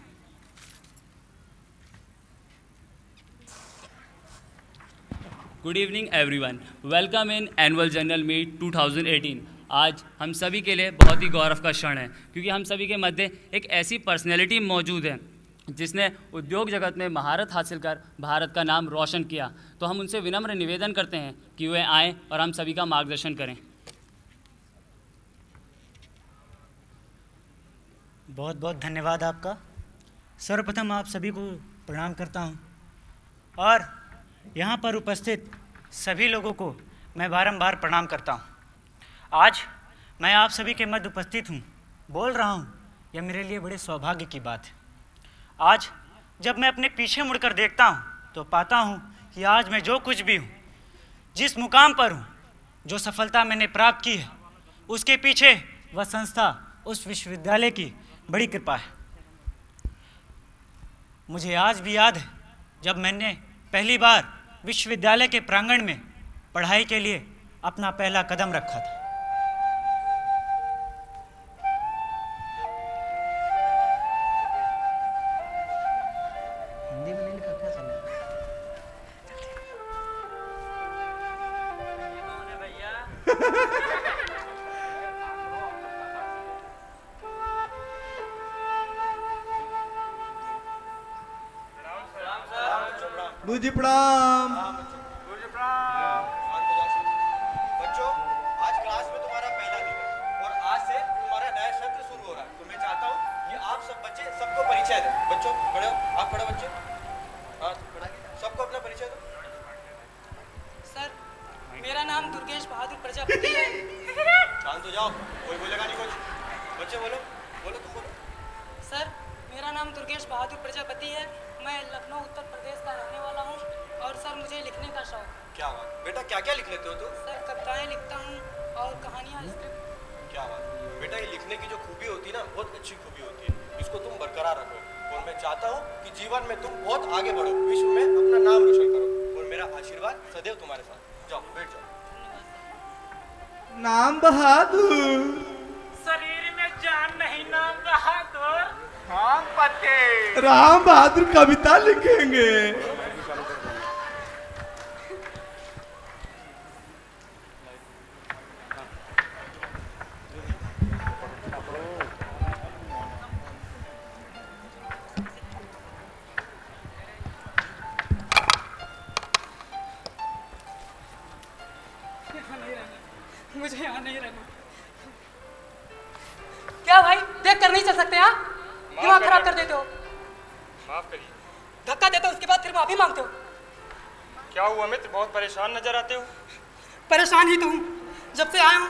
Good evening everyone, welcome in annual general meet 2018। आज हम सभी के लिए बहुत ही गौरव का क्षण है, क्योंकि हम सभी के मध्य एक ऐसी पर्सनैलिटी मौजूद है जिसने उद्योग जगत में महारत हासिल कर भारत का नाम रोशन किया। तो हम उनसे विनम्र निवेदन करते हैं कि वे आएँ और हम सभी का मार्गदर्शन करें। बहुत बहुत धन्यवाद आपका। सर्वप्रथम आप सभी को प्रणाम करता हूँ और यहाँ पर उपस्थित सभी लोगों को मैं बारंबार प्रणाम करता हूँ। आज मैं आप सभी के मध्य उपस्थित हूँ, बोल रहा हूँ, यह मेरे लिए बड़े सौभाग्य की बात है। आज जब मैं अपने पीछे मुड़कर देखता हूँ तो पाता हूँ कि आज मैं जो कुछ भी हूँ, जिस मुकाम पर हूँ, जो सफलता मैंने प्राप्त की है, उसके पीछे वह संस्था, उस विश्वविद्यालय की बड़ी कृपा है। मुझे आज भी याद है जब मैंने पहली बार विश्वविद्यालय के प्रांगण में पढ़ाई के लिए अपना पहला कदम रखा था। हिंदी में नहीं लिखा, क्या चल रहा है? गुरुजी प्रणाम। बच्चों, आज क्लास में तुम्हारा पहला दिन है और आज से तुम्हारा नया सत्र शुरू हो रहा है। तो मैं चाहता हूँ कि आप सब बच्चे सबको परिचय दें। बच्चों खड़े हो, आप खड़े बच्चे, हाँ सबको अपना परिचय दो। सर, मेरा नाम दुर्गेश बहादुर प्रजापति है। शांत हो जाओ, कोई बोलेगा नहीं कुछ। बच्चे बोलो, बोलो तुम बोलो। सर, मेरा नाम दुर्गेश बहादुर प्रजापति है। मैं लखनऊ उत्तर प्रदेश का रहने वाला हूँ और सर मुझे लिखने का शौक। क्या बात बेटा, क्या क्या लिख लेते हो तुम? सर कविताएं लिखता हूँ और कहानियाँ, स्क्रिप्ट। क्या बात बेटा, ये लिखने की जो खूबी होती है ना, बहुत अच्छी खूबी होती है, इसको तुम बरकरार रखो। और मैं चाहता हूँ कि जीवन में तुम बहुत आगे बढ़ो, विश्व में अपना नाम रोशन करो और मेरा आशीर्वाद सदैव तुम्हारे साथ। जाओ बैठ जाओ। नाम बहादुर। शरीर में जान नहीं, नाम बहादुर। राम पते। राम बहादुर कविता लिखेंगे। मुझे यहाँ नहीं रहना। क्या भाई, देख कर नहीं चल सकते? यहाँ दिमाग खराब कर देते हो। माफ करिए। धक्का देते हो, उसके बाद फिर माफी मांगते हो। क्या हुआ मित्र, बहुत परेशान नजर आते हो। परेशान ही तो हूँ, जब से आया हूँ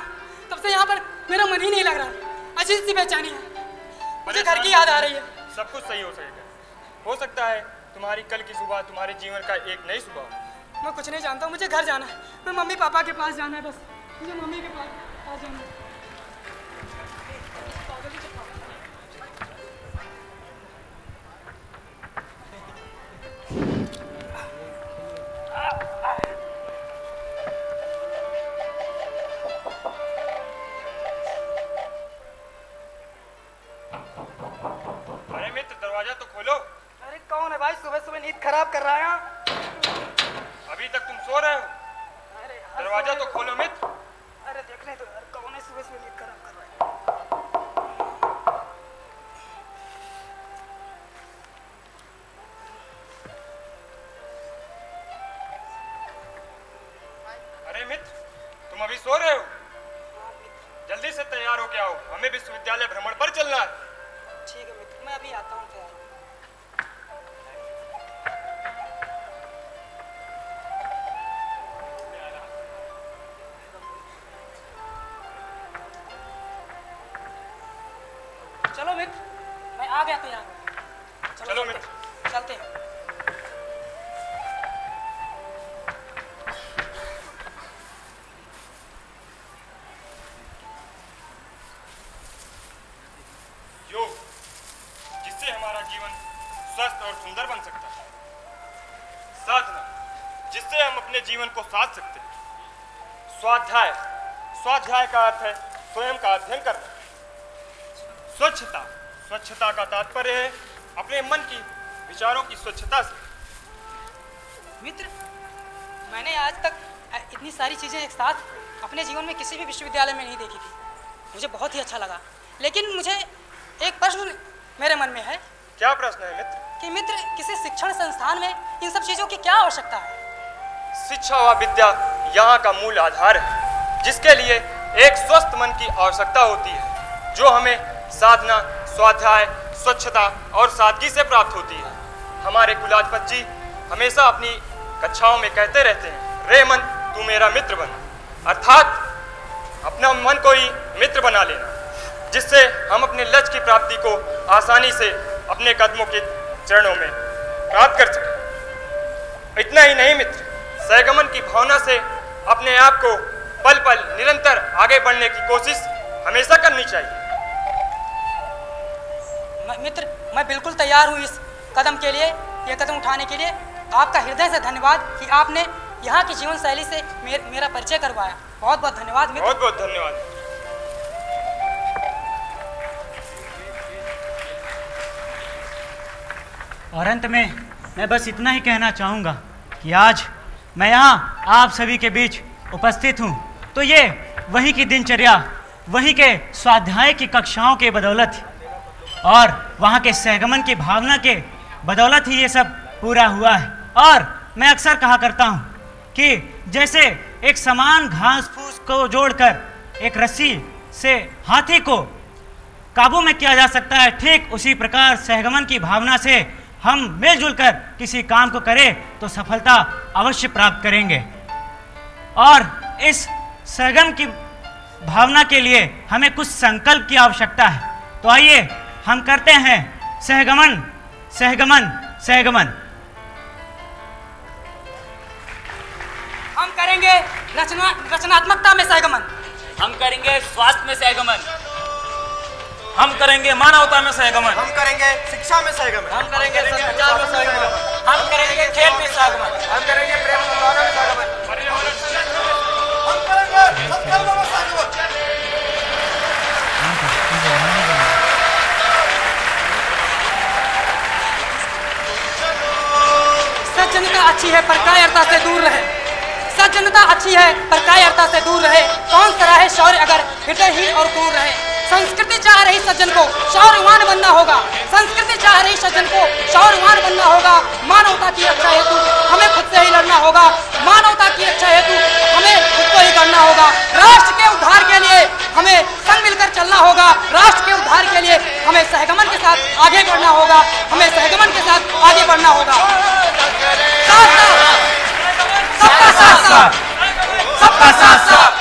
तब से यहाँ पर मेरा मन ही नहीं लग रहा। अजीब सी बेचैनी है, मुझे घर की याद आ रही है। सब कुछ सही हो सकेगा। हो सकता है तुम्हारी कल की सुबह तुम्हारे जीवन का एक नई सुबह हो। मैं कुछ नहीं जानता हूँ, मुझे घर जाना है। मैं मम्मी पापा के पास जाना है, बस मुझे मम्मी के पास जाना है। अरे मित्र, दरवाजा तो खोलो। अरे कौन है भाई, सुबह सुबह नींद खराब कर रहा है? अभी तक तुम सो रहे हो। दरवाजा तो खोलो मित्र। अरे देखने तो यार, कौन है सुबह सुबह नींद खराब कर रहा है? अरे मित्र, तुम अभी सो रहे हो? जल्दी से तैयार हो के आओ, हमें विश्वविद्यालय भ्रमण पर चलना है। ठीक है मित्र, मैं अभी आता हूँ तैयार। चलो मित्र, मैं आ गया तैयार। चलो मित्र, चलते हैं। योग, जिससे हमारा जीवन स्वस्थ और सुंदर बन सकता है। साधना, जिससे हम अपने जीवन को साध सकते हैं। स्वाध्याय, स्वाध्याय का अर्थ है स्वयं का अध्ययन करना। स्वच्छता, स्वच्छता का तात्पर्य है अपने मन की विचारों की स्वच्छता से। मित्र, मैंने आज तक इतनी सारी चीजें एक साथ अपने जीवन में किसी भी विश्वविद्यालय में नहीं देखी थी। मुझे बहुत ही अच्छा लगा, लेकिन मुझे एक प्रश्न मेरे मन में है। क्या प्रश्न है मित्र? कि मित्र, किसी शिक्षण संस्थान में इन सब चीजों की क्या आवश्यकता है? शिक्षा व विद्या यहाँ का मूल आधार है, जिसके लिए एक स्वस्थ मन की आवश्यकता होती है, जो हमें साधना, स्वाध्याय, स्वच्छता और सादगी से प्राप्त होती है। हमारे कुलाधिपति जी हमेशा अपनी कक्षाओं में कहते रहते हैं, रे मन तू मेरा मित्र बन, अर्थात अपना मन को ही मित्र बना लेना, जिससे हम अपने लक्ष्य की प्राप्ति को आसानी से अपने कदमों के चरणों में प्राप्त कर सकें। इतना ही नहीं मित्र, सहगमन की भावना से अपने आप को पल पल निरंतर आगे बढ़ने की कोशिश हमेशा करनी चाहिए। मित्र, मैं बिल्कुल तैयार हूँ इस कदम के लिए, ये कदम उठाने के लिए। आपका हृदय से धन्यवाद कि आपने यहाँ की जीवन शैली से मेरा परिचय करवाया। बहुत बहुत धन्यवाद मित्र। बहुत बहुत धन्यवाद। और अंत में मैं बस इतना ही कहना चाहूँगा कि आज मैं यहाँ आप सभी के बीच उपस्थित हूँ, तो ये वहीं की दिनचर्या, वहीं के स्वाध्याय की कक्षाओं के बदौलत और वहाँ के सहगमन की भावना के बदौलत ही ये सब पूरा हुआ है। और मैं अक्सर कहा करता हूँ कि जैसे एक समान घास फूस को जोड़कर एक रस्सी से हाथी को काबू में किया जा सकता है, ठीक उसी प्रकार सहगमन की भावना से हम मिलजुल कर किसी काम को करें तो सफलता अवश्य प्राप्त करेंगे। और इस सहगमन की भावना के लिए हमें कुछ संकल्प की आवश्यकता है। तो आइए हम करते हैं सहगमन, सहगमन, सहगमन। हम करेंगे रचनात्मकता में सहगमन। हम करेंगे स्वास्थ्य में सहगमन। हम करेंगे मानवता में सहगमन, हम करेंगे शिक्षा में सहगमन, हम करेंगे सदाचार में सहगमन, हम करेंगे खेल में सहगमन, हम करेंगे प्रेम भावना में सहगमन, हम करेंगे सत्कर्म में सहगमन। सज्जनता अच्छी है पर कायरता से दूर रहे। सज्जनता अच्छी है पर कायरता से दूर रहे। कौन सराहे शौर्य अगर हृदयहीन और क्रूर रहे। संस्कृति चाह रही सज्जन को शौर्यवान बनना होगा। संस्कृति चाह रही सज्जन को शौर्यवान बनना होगा। मानवता की रक्षा हेतु हमें खुद से ही लड़ना होगा। मानवता की रक्षा हेतु हमें खुद को ही करना होगा। राष्ट्र के उद्धार के लिए हमें संग मिलकर चलना होगा। राष्ट्र के उद्धार के लिए हमें सहगमन के साथ आगे बढ़ना होगा। हमें सहगमन के साथ आगे बढ़ना होगा। सबका साथ साथ, सबका साथ साथ।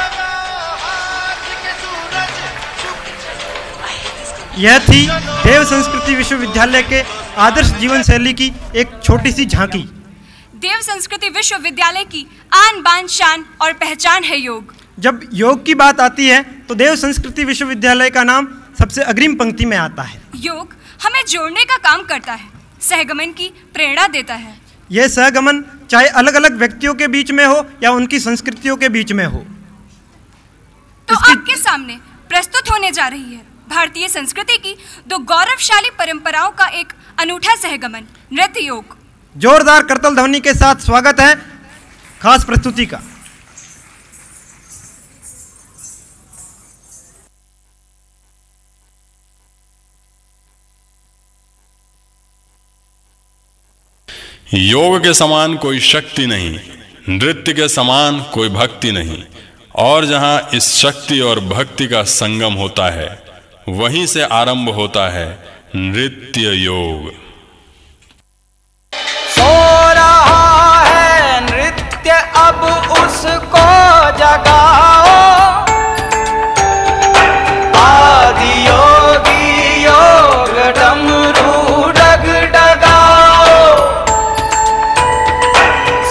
यह थी देव संस्कृति विश्वविद्यालय के आदर्श जीवन शैली की एक छोटी सी झांकी। देव संस्कृति विश्वविद्यालय की आन बान शान और पहचान है योग। जब योग की बात आती है तो देव संस्कृति विश्वविद्यालय का नाम सबसे अग्रिम पंक्ति में आता है। योग हमें जोड़ने का काम करता है, सहगमन की प्रेरणा देता है। यह सहगमन चाहे अलग अलग व्यक्तियों के बीच में हो या उनकी संस्कृतियों के बीच में हो। तो आपके सामने प्रस्तुत होने जा रही है भारतीय संस्कृति की दो गौरवशाली परंपराओं का एक अनूठा सहगमन, नृत्य योग। जोरदार करतल ध्वनि के साथ स्वागत है खास प्रस्तुति का। योग के समान कोई शक्ति नहीं, नृत्य के समान कोई भक्ति नहीं, और जहां इस शक्ति और भक्ति का संगम होता है वहीं से आरंभ होता है नृत्य योग। सो रहा है नृत्य अब उसको जगाओ, आदि योगी योग डमरू डग डगाओ,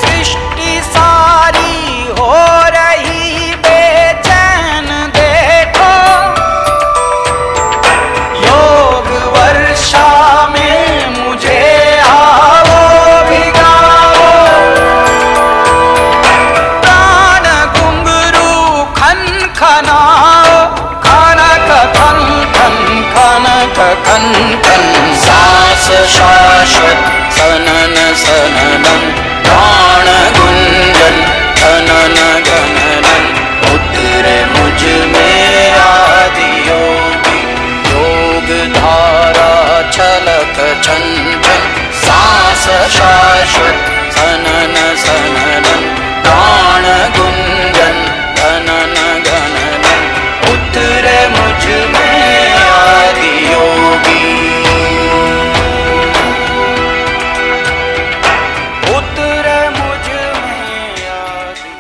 सृष्टि सारी हो रही बेचैन देखो, योग वर्षा में मुझे आओ भिगाओ, प्राण घुंघरू खन खनाओ, खनक खन खन खनक खन खन, सांस शाश्वत सनन सननन, प्राण गुंजन धनन गणनन, उतरे मुझ में आदि योगी योग धारा छलक छन छन, सांस शाश्वत सनन सननन, प्राण गुंजन धनन गणनन, उतरे मुझ में आदि योगी, उतरे मुझ में आदि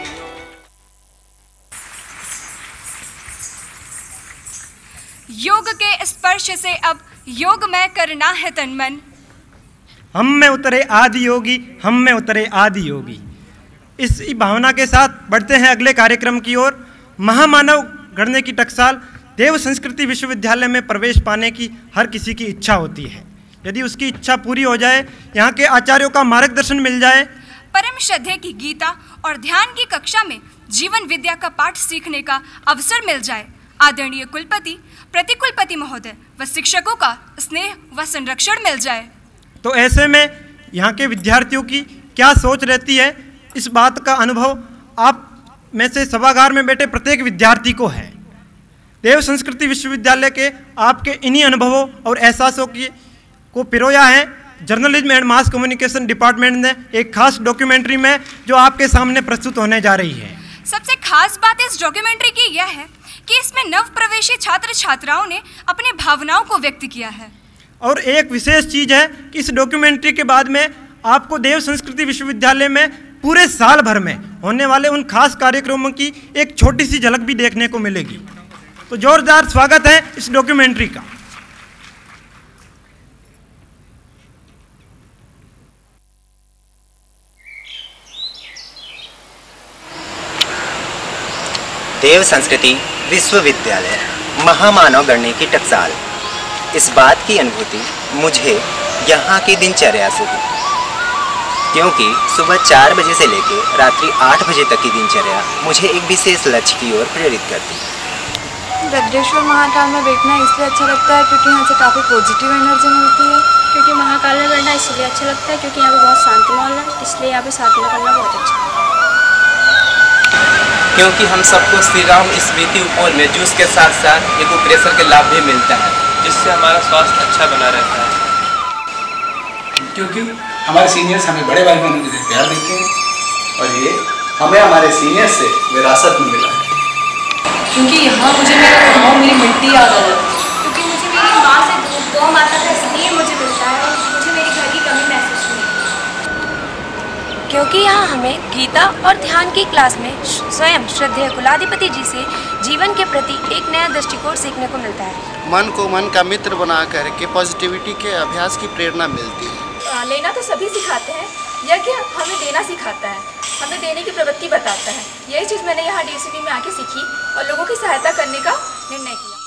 योग के स्पर्श से अब योगमय करना है तन मन। हम में उतरे आदि योगी, हम में उतरे आदि योगी। इस भावना के साथ बढ़ते हैं अगले कार्यक्रम की ओर। महामानव गढ़ने की टकसाल देव संस्कृति विश्वविद्यालय में प्रवेश पाने की हर किसी की इच्छा होती है। यदि उसकी इच्छा पूरी हो जाए, यहाँ के आचार्यों का मार्गदर्शन मिल जाए, परम श्रद्धे की गीता और ध्यान की कक्षा में जीवन विद्या का पाठ सीखने का अवसर मिल जाए, आदरणीय कुलपति, प्रतिकुलपति महोदय व शिक्षकों का स्नेह व संरक्षण मिल जाए, तो ऐसे में यहाँ के विद्यार्थियों की क्या सोच रहती है, इस बात का अनुभव आप में से सभागार में बैठे प्रत्येक विद्यार्थी को है। देव संस्कृति विश्वविद्यालय के आपके इन्हीं अनुभवों और एहसासों को पिरोया है journalism and mass communication department ने एक खास डॉक्यूमेंट्री में, जो आपके सामने प्रस्तुत होने जा रही है। सबसे खास बात इस डॉक्यूमेंट्री की यह है कि इसमें नव प्रवेशी छात्र छात्राओं ने अपनी भावनाओं को व्यक्त किया है। और एक विशेष चीज है कि इस डॉक्यूमेंट्री के बाद में आपको देव संस्कृति विश्वविद्यालय में पूरे साल भर में होने वाले उन खास कार्यक्रमों की एक छोटी सी झलक भी देखने को मिलेगी। तो जोरदार स्वागत है इस डॉक्यूमेंट्री का। देव संस्कृति विश्वविद्यालय महामानव गढ़ने की टकसाल इस बात की अनुभूति मुझे यहाँ की दिनचर्या से हुई, क्योंकि सुबह 4 बजे से लेकर रात्रि 8 बजे तक की दिनचर्या मुझे एक विशेष लक्ष्य की ओर प्रेरित करती है। भद्रेश्वर महाकाल में बैठना इसलिए अच्छा लगता है क्योंकि यहाँ से काफ़ी पॉजिटिव एनर्जी मिलती है। क्योंकि महाकाल में बैठना इसलिए अच्छा लगता है क्योंकि यहाँ पे बहुत शांति माहौल है, इसलिए यहाँ पे साधना करना बहुत अच्छा है। क्योंकि हम सबको श्री राम स्मृति उपवन में जूस के साथ साथ एक प्रेशर के लाभ भी मिलता है, जिससे हमारा स्वास्थ्य अच्छा बना रहता है। क्योंकि हमारे सीनियर्स हमें बड़े भाई बहनों की तरह प्यार देते हैं और ये हमें हमारे सीनियर्स से विरासत में मिला है। क्योंकि यहाँ मुझे मेरा गाँव, मेरी मिट्टी याद आ जाती है। क्योंकि मुझे मेरी माँ से गौ माता का स्नेह मुझे मिलता है और मुझे मेरे घर की कमी महसूस नहीं होती। क्योंकि यहाँ हमें गीता और ध्यान की क्लास में स्वयं श्रद्धेय कुलाधिपति जी से जीवन के प्रति एक नया दृष्टिकोण सीखने को मिलता है। मन को मन का मित्र बना करके पॉजिटिविटी के अभ्यास की प्रेरणा मिलती है। लेना तो सभी सिखाते हैं, यज्ञ हमें देना सिखाता है, हमें देने की प्रवृत्ति बताता है। यही चीज़ मैंने यहाँ DCB में आके सीखी और लोगों की सहायता करने का निर्णय किया।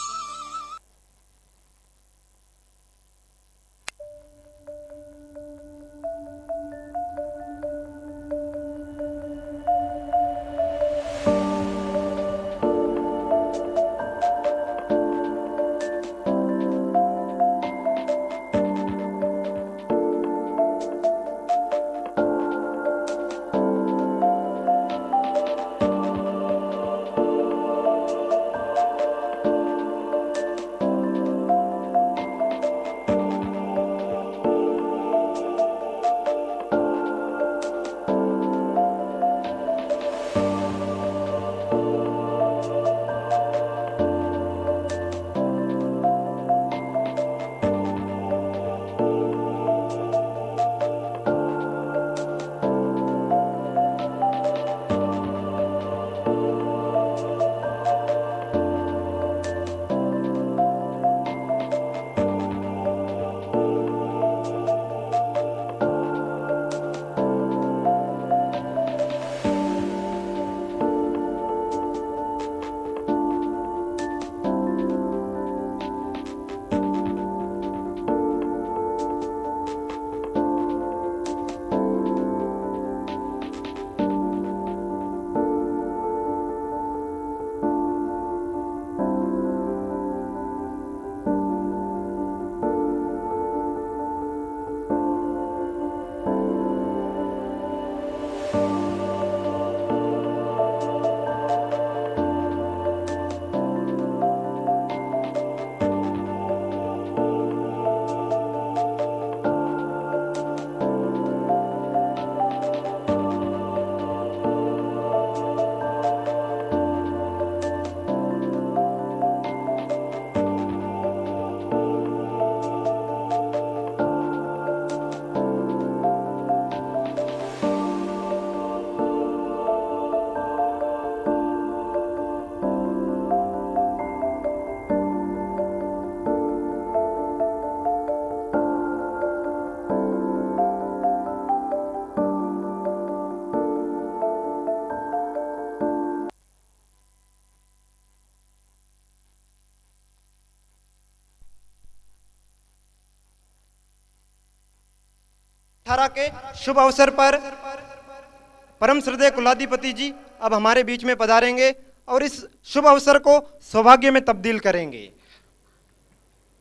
के शुभ अवसर पर परम श्रद्धेय कुलाधिपति जी अब हमारे बीच में पधारेंगे और इस शुभ अवसर को सौभाग्य में तब्दील करेंगे।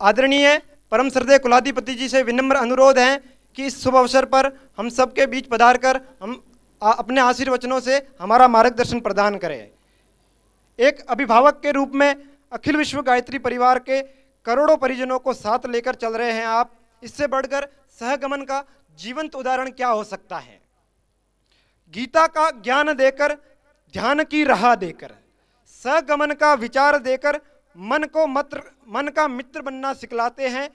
आदरणीय परम श्रद्धेय कुलाधिपति जी से विनम्र अनुरोध है कि इस शुभ अवसर पर हम सबके बीच पधार कर हम अपने आशीर्वचनों से हमारा मार्गदर्शन प्रदान करें। एक अभिभावक के रूप में अखिल विश्व गायत्री परिवार के करोड़ों परिजनों को साथ लेकर चल रहे हैं आप। इससे बढ़कर सहगमन का जीवंत उदाहरण क्या हो सकता है। गीता का ज्ञान देकर, ध्यान की राह देकर, सहगमन का विचार देकर मन का मित्र बनना सिखलाते हैं।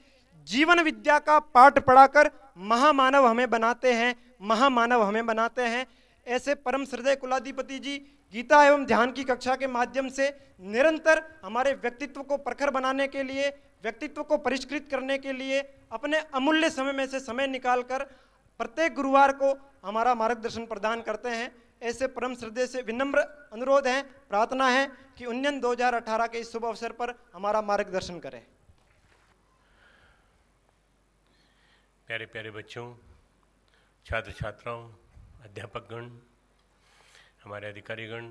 जीवन विद्या का पाठ पढ़ाकर महामानव हमें बनाते हैं, महामानव हमें बनाते हैं। ऐसे परम श्रद्धेय कुलाधिपति जी गीता एवं ध्यान की कक्षा के माध्यम से निरंतर हमारे व्यक्तित्व को प्रखर बनाने के लिए, व्यक्तित्व को परिष्कृत करने के लिए अपने अमूल्य समय में से समय निकालकर प्रत्येक गुरुवार को हमारा मार्गदर्शन प्रदान करते हैं। ऐसे परम श्रद्धेय से विनम्र अनुरोध है, प्रार्थना है कि उन्नयन 2018 के इस शुभ अवसर पर हमारा मार्गदर्शन करें। प्यारे प्यारे बच्चों, छात्र छात्राओं, अध्यापकगण, हमारे अधिकारीगण,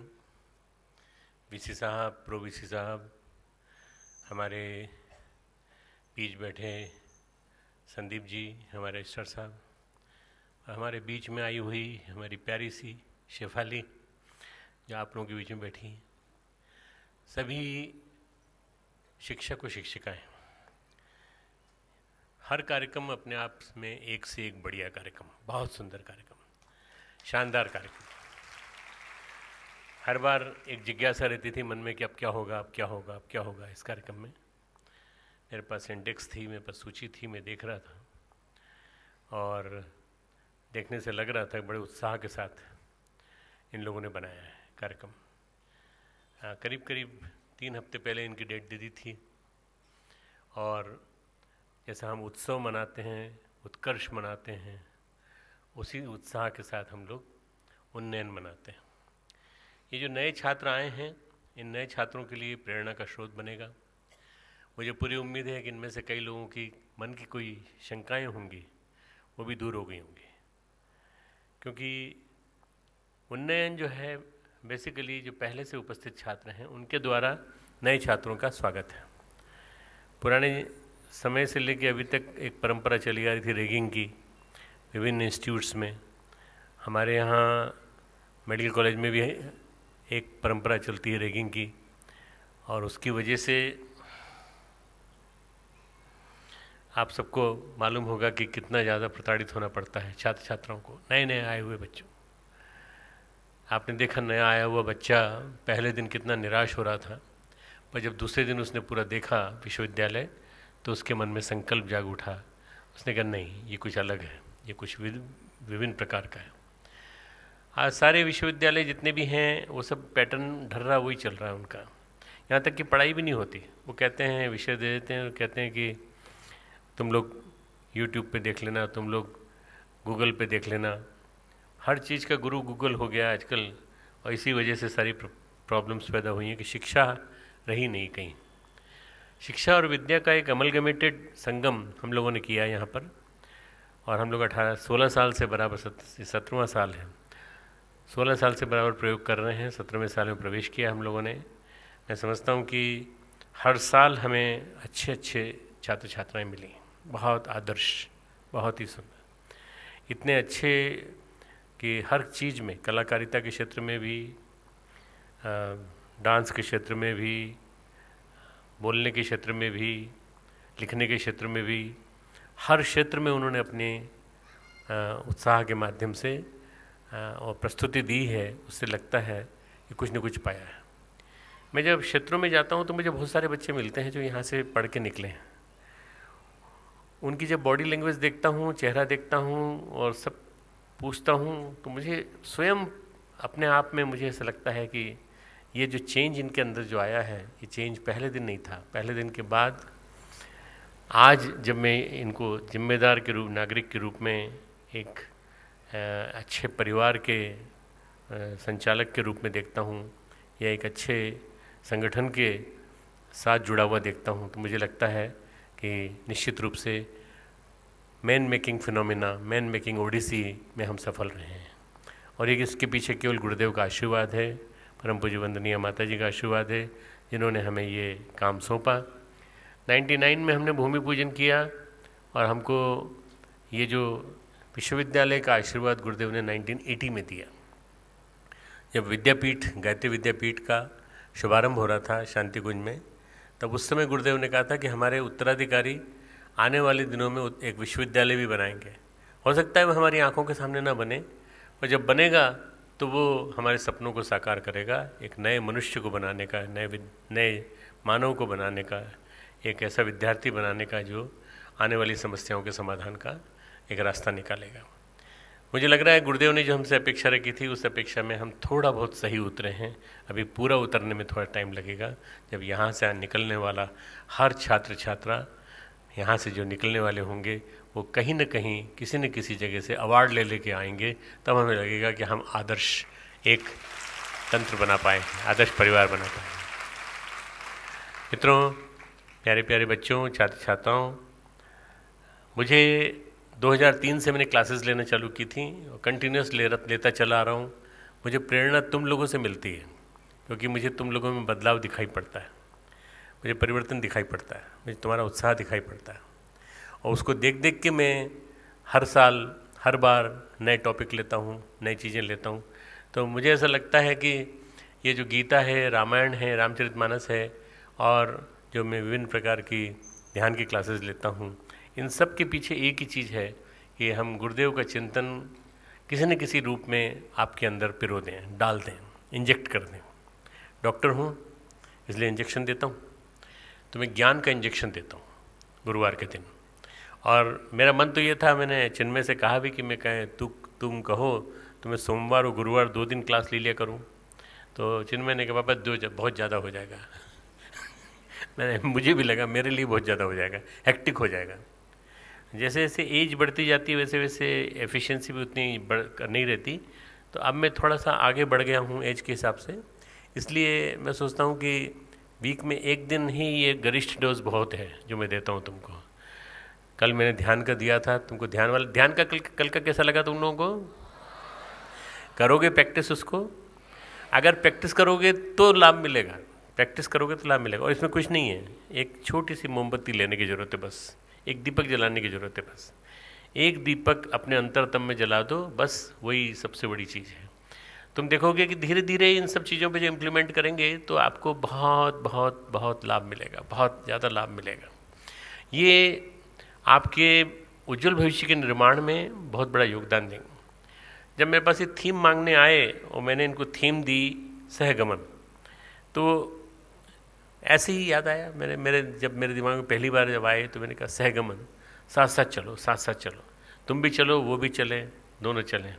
वीसी साहब, प्रो वीसी साहब, हमारे बीच बैठे संदीप जी, हमारे सर साहब, और हमारे बीच में आई हुई हमारी प्यारी सी शेफाली जो आप लोगों के बीच में बैठी, सभी शिक्षक और शिक्षिकाएं। हर कार्यक्रम अपने आप में एक से एक बढ़िया कार्यक्रम, बहुत सुंदर कार्यक्रम, शानदार कार्यक्रम। हर बार एक जिज्ञासा रहती थी मन में कि अब क्या होगा, अब क्या होगा, अब क्या होगा इस कार्यक्रम में। मेरे पास इंडेक्स थी, मेरे पास सूची थी, मैं देख रहा था और देखने से लग रहा था बड़े उत्साह के साथ इन लोगों ने बनाया है कार्यक्रम। करीब करीब 3 हफ्ते पहले इनकी डेट दे दी थी और जैसा हम उत्सव मनाते हैं, उत्कर्ष मनाते हैं, उसी उत्साह के साथ हम लोग उन्नयन मनाते हैं। ये जो नए छात्र आए हैं, इन नए छात्रों के लिए प्रेरणा का स्रोत बनेगा। मुझे पूरी उम्मीद है कि इनमें से कई लोगों की मन की कोई शंकाएं होंगी, वो भी दूर हो गई होंगी, क्योंकि उन्नयन जो है बेसिकली जो पहले से उपस्थित छात्र हैं उनके द्वारा नए छात्रों का स्वागत है। पुराने समय से लेकर अभी तक एक परंपरा चली आ रही थी रैगिंग की विभिन्न इंस्टीट्यूट्स में। हमारे यहाँ मेडिकल कॉलेज में भी एक परंपरा चलती है रैगिंग की, और उसकी वजह से आप सबको मालूम होगा कि कितना ज़्यादा प्रताड़ित होना पड़ता है छात्र छात्राओं को, नए नए आए हुए बच्चों। आपने देखा नया आया हुआ बच्चा पहले दिन कितना निराश हो रहा था, पर जब दूसरे दिन उसने पूरा देखा विश्वविद्यालय तो उसके मन में संकल्प जाग उठा। उसने कहा नहीं, ये कुछ अलग है, ये कुछ विभिन्न प्रकार का है। आज सारे विश्वविद्यालय जितने भी हैं वो सब पैटर्न ढल रहा, वही चल रहा है उनका। यहाँ तक कि पढ़ाई भी नहीं होती, वो कहते हैं विषय दे देते हैं और कहते हैं कि तुम लोग YouTube पे देख लेना, तुम लोग गूगल पे देख लेना। हर चीज़ का गुरु गूगल हो गया आजकल, और इसी वजह से सारी प्रॉब्लम्स पैदा हुई हैं कि शिक्षा रही नहीं कहीं। शिक्षा और विद्या का एक अमलगमेटेड संगम हम लोगों ने किया यहाँ पर, और हम लोग 16 साल से बराबर 17वां साल है, 16 साल से बराबर प्रयोग कर रहे हैं। 17वें साल में प्रवेश किया हम लोगों ने। मैं समझता हूँ कि हर साल हमें अच्छे अच्छे छात्र छात्राएँ मिली, बहुत आदर्श, बहुत ही सुंदर, इतने अच्छे कि हर चीज़ में, कलाकारिता के क्षेत्र में भी, डांस के क्षेत्र में भी, बोलने के क्षेत्र में भी, लिखने के क्षेत्र में भी, हर क्षेत्र में उन्होंने अपने उत्साह के माध्यम से और प्रस्तुति दी है। उससे लगता है कि कुछ न कुछ पाया है। मैं जब क्षेत्रों में जाता हूँ तो मुझे बहुत सारे बच्चे मिलते हैं जो यहाँ से पढ़ के निकले हैं। उनकी जब बॉडी लैंग्वेज देखता हूँ, चेहरा देखता हूँ और सब पूछता हूँ, तो मुझे स्वयं अपने आप में मुझे ऐसा लगता है कि ये जो चेंज इनके अंदर जो आया है, ये चेंज पहले दिन नहीं था। पहले दिन के बाद आज जब मैं इनको जिम्मेदार के रूप, नागरिक के रूप में, एक अच्छे परिवार के संचालक के रूप में देखता हूँ, या एक अच्छे संगठन के साथ जुड़ा हुआ देखता हूँ, तो मुझे लगता है कि निश्चित रूप से man making phenomena, man making odyssey में हम सफल रहे हैं। और एक इसके पीछे केवल गुरुदेव का आशीर्वाद है, परम पूज्य वंदनीय माता जी का आशीर्वाद है, जिन्होंने हमें ये काम सौंपा। 99 में हमने भूमि पूजन किया और हमको ये जो विश्वविद्यालय का आशीर्वाद गुरुदेव ने 1980 में दिया। जब विद्यापीठ, गायत्री विद्यापीठ का शुभारंभ हो रहा था शांति कुंज में, तब उस समय गुरुदेव ने कहा था कि हमारे उत्तराधिकारी आने वाले दिनों में एक विश्वविद्यालय भी बनाएंगे। हो सकता है वो हमारी आंखों के सामने ना बने, और जब बनेगा तो वो हमारे सपनों को साकार करेगा, एक नए मनुष्य को बनाने का, नए मानव को बनाने का, एक ऐसा विद्यार्थी बनाने का जो आने वाली समस्याओं के समाधान का एक रास्ता निकालेगा। मुझे लग रहा है गुरुदेव ने जो हमसे अपेक्षा रखी थी, उस अपेक्षा में हम थोड़ा बहुत सही उतरे हैं। अभी पूरा उतरने में थोड़ा टाइम लगेगा। जब यहाँ से निकलने वाला हर छात्र छात्रा, यहाँ से जो निकलने वाले होंगे, वो कहीं न कहीं किसी न किसी जगह से अवार्ड ले लेके आएंगे, तब हमें लगेगा कि हम आदर्श एक तंत्र बना पाए, आदर्श परिवार बना पाए। मित्रों, प्यारे प्यारे बच्चों, छात्र छात्राओं, मुझे 2003 से मैंने क्लासेस लेना चालू की थी और कंटिन्यूस लेता चला आ रहा हूँ। मुझे प्रेरणा तुम लोगों से मिलती है, क्योंकि मुझे तुम लोगों में बदलाव दिखाई पड़ता है, मुझे परिवर्तन दिखाई पड़ता है, मुझे तुम्हारा उत्साह दिखाई पड़ता है, और उसको देख देख के मैं हर साल हर बार नए टॉपिक लेता हूँ, नई चीज़ें लेता हूँ। तो मुझे ऐसा लगता है कि ये जो गीता है, रामायण है, रामचरितमानस है, और जो मैं विभिन्न प्रकार की ध्यान की क्लासेस लेता हूँ, इन सब के पीछे एक ही चीज़ है कि हम गुरुदेव का चिंतन किसी न किसी रूप में आपके अंदर पिरो दें, डाल दें, इंजेक्ट कर दें। डॉक्टर हूँ इसलिए इंजेक्शन देता हूँ, तो मैं ज्ञान का इंजेक्शन देता हूँ गुरुवार के दिन। और मेरा मन तो ये था, मैंने चिन्मय से कहा भी कि मैं कहें तुम कहो तो मैं सोमवार और गुरुवार 2 दिन क्लास ले लिया करूँ। तो चिन्मय ने कहा पापा बहुत ज़्यादा हो जाएगा। मुझे भी लगा मेरे लिए बहुत ज़्यादा हो जाएगा, हेक्टिक हो जाएगा। जैसे जैसे एज बढ़ती जाती है वैसे वैसे एफिशिएंसी भी उतनी नहीं रहती। तो अब मैं थोड़ा सा आगे बढ़ गया हूँ एज के हिसाब से, इसलिए मैं सोचता हूँ कि वीक में 1 दिन ही ये गरिष्ठ डोज बहुत है जो मैं देता हूँ तुमको। कल मैंने ध्यान का दिया था तुमको, ध्यान का कल का कैसा लगा तुम लोगों को? करोगे प्रैक्टिस उसको? अगर प्रैक्टिस करोगे तो लाभ मिलेगा, प्रैक्टिस करोगे तो लाभ मिलेगा। और इसमें कुछ नहीं है, एक छोटी सी मोमबत्ती लेने की ज़रूरत है, बस एक दीपक जलाने की ज़रूरत है, बस एक दीपक अपने अंतरतम में जला दो, बस वही सबसे बड़ी चीज़ है। तुम देखोगे कि धीरे धीरे इन सब चीज़ों पे जो इम्प्लीमेंट करेंगे तो आपको बहुत बहुत बहुत लाभ मिलेगा, बहुत ज़्यादा लाभ मिलेगा। ये आपके उज्जवल भविष्य के निर्माण में बहुत बड़ा योगदान देंगे। जब मेरे पास ये थीम मांगने आए और मैंने इनको थीम दी सहगमन, तो ऐसे ही याद आया जब मेरे दिमाग में पहली बार जब आए तो मैंने कहा सहगमन, साथ साथ चलो, साथ साथ चलो, तुम भी चलो वो भी चले, दोनों चलें,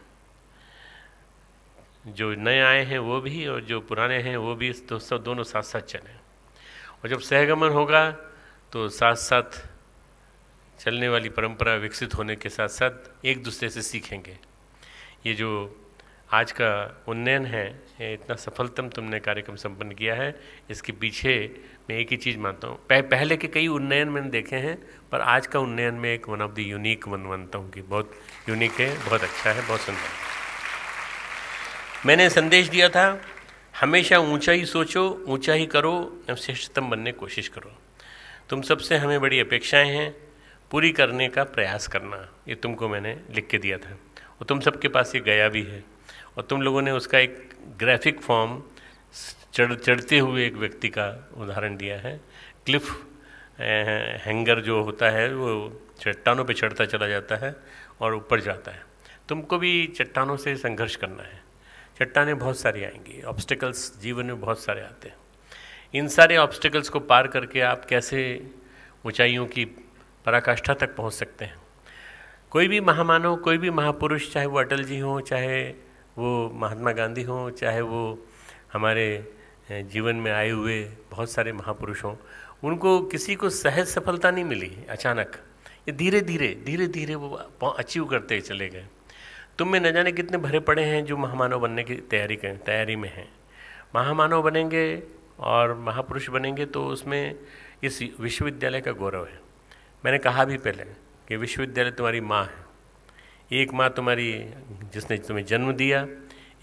जो नए आए हैं वो भी और जो पुराने हैं वो भी, तो सब दोनों साथ साथ चलें। और जब सहगमन होगा तो साथ साथ चलने वाली परंपरा विकसित होने के साथ साथ एक दूसरे से सीखेंगे। ये जो आज का उन्नयन है, ये इतना सफलतम तुमने कार्यक्रम संपन्न किया है, इसके पीछे मैं एक ही चीज़ मानता हूँ। पहले के कई उन्नयन मैंने देखे हैं, पर आज का उन्नयन में एक वन ऑफ द यूनिक मानता हूँ कि बहुत यूनिक है, बहुत अच्छा है, बहुत सुंदर है। मैंने संदेश दिया था, हमेशा ऊंचा ही सोचो, ऊंचा ही करो, श्रेष्ठतम बनने की कोशिश करो। तुम सबसे हमें बड़ी अपेक्षाएं हैं, पूरी करने का प्रयास करना, ये तुमको मैंने लिख के दिया था और तुम सबके पास ये गया भी है। और तुम लोगों ने उसका एक ग्राफिक फॉर्म चढ़ते हुए एक व्यक्ति का उदाहरण दिया है। क्लिफ हैंगर जो होता है वो चट्टानों पे चढ़ता चला जाता है और ऊपर जाता है। तुमको भी चट्टानों से संघर्ष करना है। चट्टानें बहुत सारी आएंगी, ऑब्स्टिकल्स जीवन में बहुत सारे आते हैं। इन सारे ऑब्स्टिकल्स को पार करके आप कैसे ऊंचाइयों की पराकाष्ठा तक पहुंच सकते हैं। कोई भी महामानव, कोई भी महापुरुष, चाहे वो अटल जी हों, चाहे वो महात्मा गांधी हों, चाहे वो हमारे जीवन में आए हुए बहुत सारे महापुरुष हों, उनको किसी को सहज सफलता नहीं मिली अचानक। ये धीरे धीरे वो अचीव करते चले गए। तुम में न जाने कितने भरे पड़े हैं जो महामानव बनने की तैयारी में हैं। महामानव बनेंगे और महापुरुष बनेंगे तो उसमें इस विश्वविद्यालय का गौरव है। मैंने कहा भी पहले कि विश्वविद्यालय तुम्हारी माँ है। एक माँ तुम्हारी जिसने तुम्हें जन्म दिया,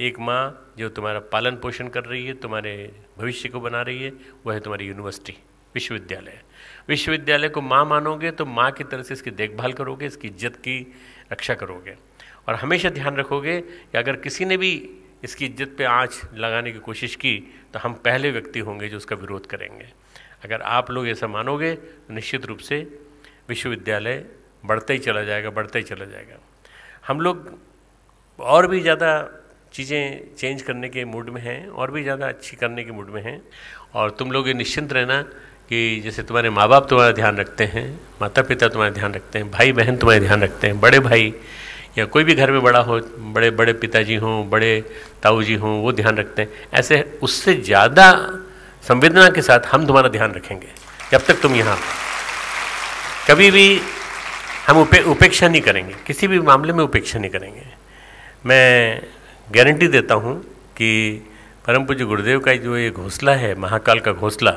एक माँ जो तुम्हारा पालन पोषण कर रही है, तुम्हारे भविष्य को बना रही है, वो है तुम्हारी यूनिवर्सिटी, विश्वविद्यालय। विश्वविद्यालय को माँ मानोगे तो माँ की तरह से इसकी देखभाल करोगे, इसकी इज्जत की रक्षा करोगे और हमेशा ध्यान रखोगे कि अगर किसी ने भी इसकी इज्जत पे आँच लगाने की कोशिश की तो हम पहले व्यक्ति होंगे जो उसका विरोध करेंगे। अगर आप लोग ऐसा मानोगे तो निश्चित रूप से विश्वविद्यालय बढ़ता ही चला जाएगा, बढ़ता ही चला जाएगा। हम लोग और भी ज़्यादा चीज़ें चेंज करने के मूड में हैं, और भी ज़्यादा अच्छी करने के मूड में हैं। और तुम लोग ये निश्चिंत रहना कि जैसे तुम्हारे माँ बाप तुम्हारा ध्यान रखते हैं, माता पिता तुम्हारा ध्यान रखते हैं, भाई बहन तुम्हारा ध्यान रखते हैं, बड़े भाई या कोई भी घर में बड़ा हो, बड़े बड़े पिताजी हों, बड़े ताऊ जी हों, वो ध्यान रखते हैं, ऐसे उससे ज़्यादा संवेदना के साथ हम तुम्हारा ध्यान रखेंगे जब तक तुम यहाँ। कभी भी हम उपेक्षा नहीं करेंगे, किसी भी मामले में उपेक्षा नहीं करेंगे। मैं गारंटी देता हूँ कि परम पूज्य गुरुदेव का जो ये घोंसला है, महाकाल का घोंसला,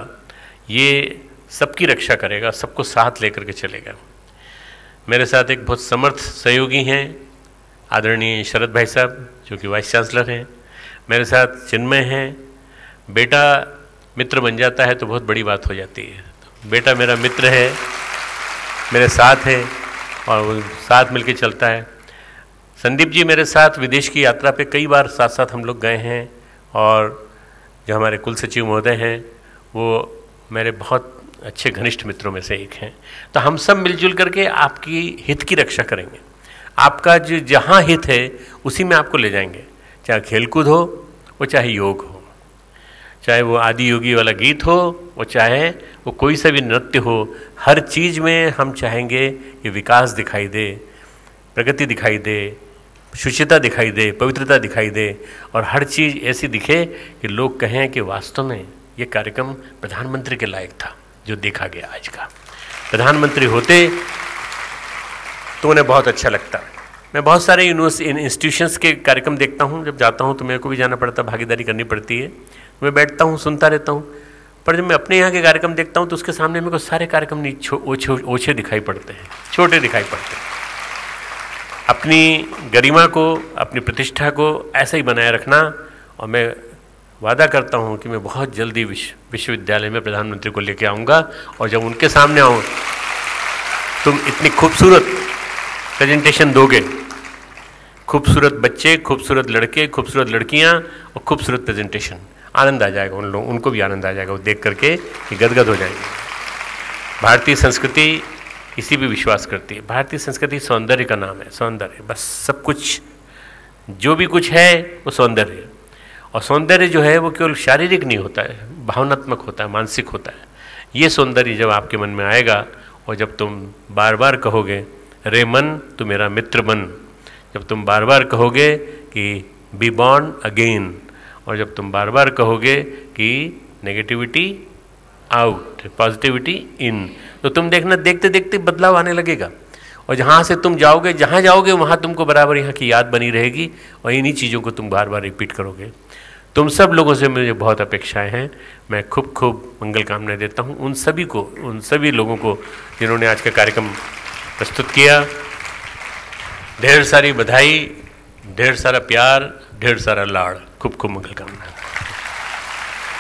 ये सबकी रक्षा करेगा, सबको साथ लेकर के चलेगा। मेरे साथ एक बहुत समर्थ सहयोगी हैं आदरणीय शरद भाई साहब, जो कि वाइस चांसलर हैं। मेरे साथ चिन्मय हैं। बेटा मित्र बन जाता है तो बहुत बड़ी बात हो जाती है। तो बेटा मेरा मित्र है, मेरे साथ है और वो साथ मिलके चलता है। संदीप जी मेरे साथ विदेश की यात्रा पे कई बार साथ साथ हम लोग गए हैं, और जो हमारे कुल सचिव महोदय हैं वो मेरे बहुत अच्छे घनिष्ठ मित्रों में से एक हैं। तो हम सब मिलजुल करके आपकी हित की रक्षा करेंगे। आपका जो जहाँ हित है उसी में आपको ले जाएंगे, चाहे खेलकूद हो, वो चाहे योग हो, चाहे वो आदि योगी वाला गीत हो, वो चाहे वो कोई सा भी नृत्य हो। हर चीज़ में हम चाहेंगे कि विकास दिखाई दे, प्रगति दिखाई दे, शुचिता दिखाई दे, पवित्रता दिखाई दे, और हर चीज़ ऐसी दिखे कि लोग कहें कि वास्तव में ये कार्यक्रम प्रधानमंत्री के लायक था जो देखा गया आज का। प्रधानमंत्री होते तो उन्हें बहुत अच्छा लगता। मैं बहुत सारे इंस्टीट्यूशंस के कार्यक्रम देखता हूँ, जब जाता हूँ तो मेरे को भी जाना पड़ता, भागीदारी करनी पड़ती है। मैं बैठता हूँ, सुनता रहता हूँ, पर जब मैं अपने यहाँ के कार्यक्रम देखता हूँ तो उसके सामने मेरे को सारे कार्यक्रम ओछे दिखाई पड़ते हैं, छोटे दिखाई पड़ते हैं। अपनी गरिमा को, अपनी प्रतिष्ठा को ऐसा ही बनाए रखना, और मैं वादा करता हूँ कि मैं बहुत जल्दी विश्वविद्यालय में प्रधानमंत्री को लेके आऊँगा, और जब उनके सामने आऊँ तुम इतनी खूबसूरत प्रेजेंटेशन दोगे, खूबसूरत बच्चे, खूबसूरत लड़के, खूबसूरत लड़कियाँ और खूबसूरत प्रेजेंटेशन, आनंद आ जाएगा उन लोगों, उनको भी आनंद आ जाएगा वो देख करके कि गदगद हो जाएंगे। भारतीय संस्कृति इसी भी विश्वास करती है। भारतीय संस्कृति सौंदर्य का नाम है, सौंदर्य, बस सब कुछ जो भी कुछ है वो सौंदर्य है। और सौंदर्य जो है वो केवल शारीरिक नहीं होता है, भावनात्मक होता है, मानसिक होता है। ये सौंदर्य जब आपके मन में आएगा, और जब तुम बार बार कहोगे रे मन तू मेरा मित्र बन, जब तुम बार बार कहोगे कि बी बॉर्न अगेन, और जब तुम बार बार कहोगे कि नेगेटिविटी आउट, पॉजिटिविटी इन, तो तुम देखना देखते देखते बदलाव आने लगेगा। और जहाँ से तुम जाओगे, जहाँ जाओगे वहाँ तुमको बराबर यहाँ की याद बनी रहेगी, और इन्हीं चीज़ों को तुम बार बार रिपीट करोगे। तुम सब लोगों से मुझे बहुत अपेक्षाएं हैं। मैं खूब खूब मंगल कामनाएं देता हूँ उन सभी को, उन सभी लोगों को जिन्होंने आज का कार्यक्रम प्रस्तुत किया। ढेर सारी बधाई, ढेर सारा प्यार, ढेर सारा लाड़। खूब खूब मंगल कामना।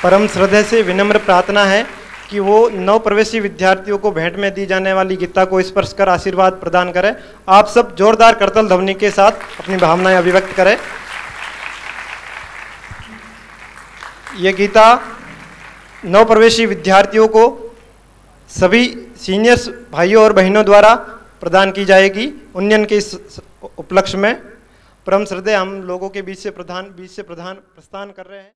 परम श्रद्धे से विनम्र प्रार्थना है कि वो नव प्रवेशी विद्यार्थियों को भेंट में दी जाने वाली गीता को स्पर्श कर आशीर्वाद प्रदान करें। आप सब जोरदार करतल ध्वनि के साथ अपनी भावनाएं अभिव्यक्त करें। ये गीता नव प्रवेशी विद्यार्थियों को सभी सीनियर्स भाइयों और बहनों द्वारा प्रदान की जाएगी। उन्नयन के इस उपलक्ष्य में परम श्रद्धेय हम लोगों के बीच से प्रस्थान कर रहे हैं।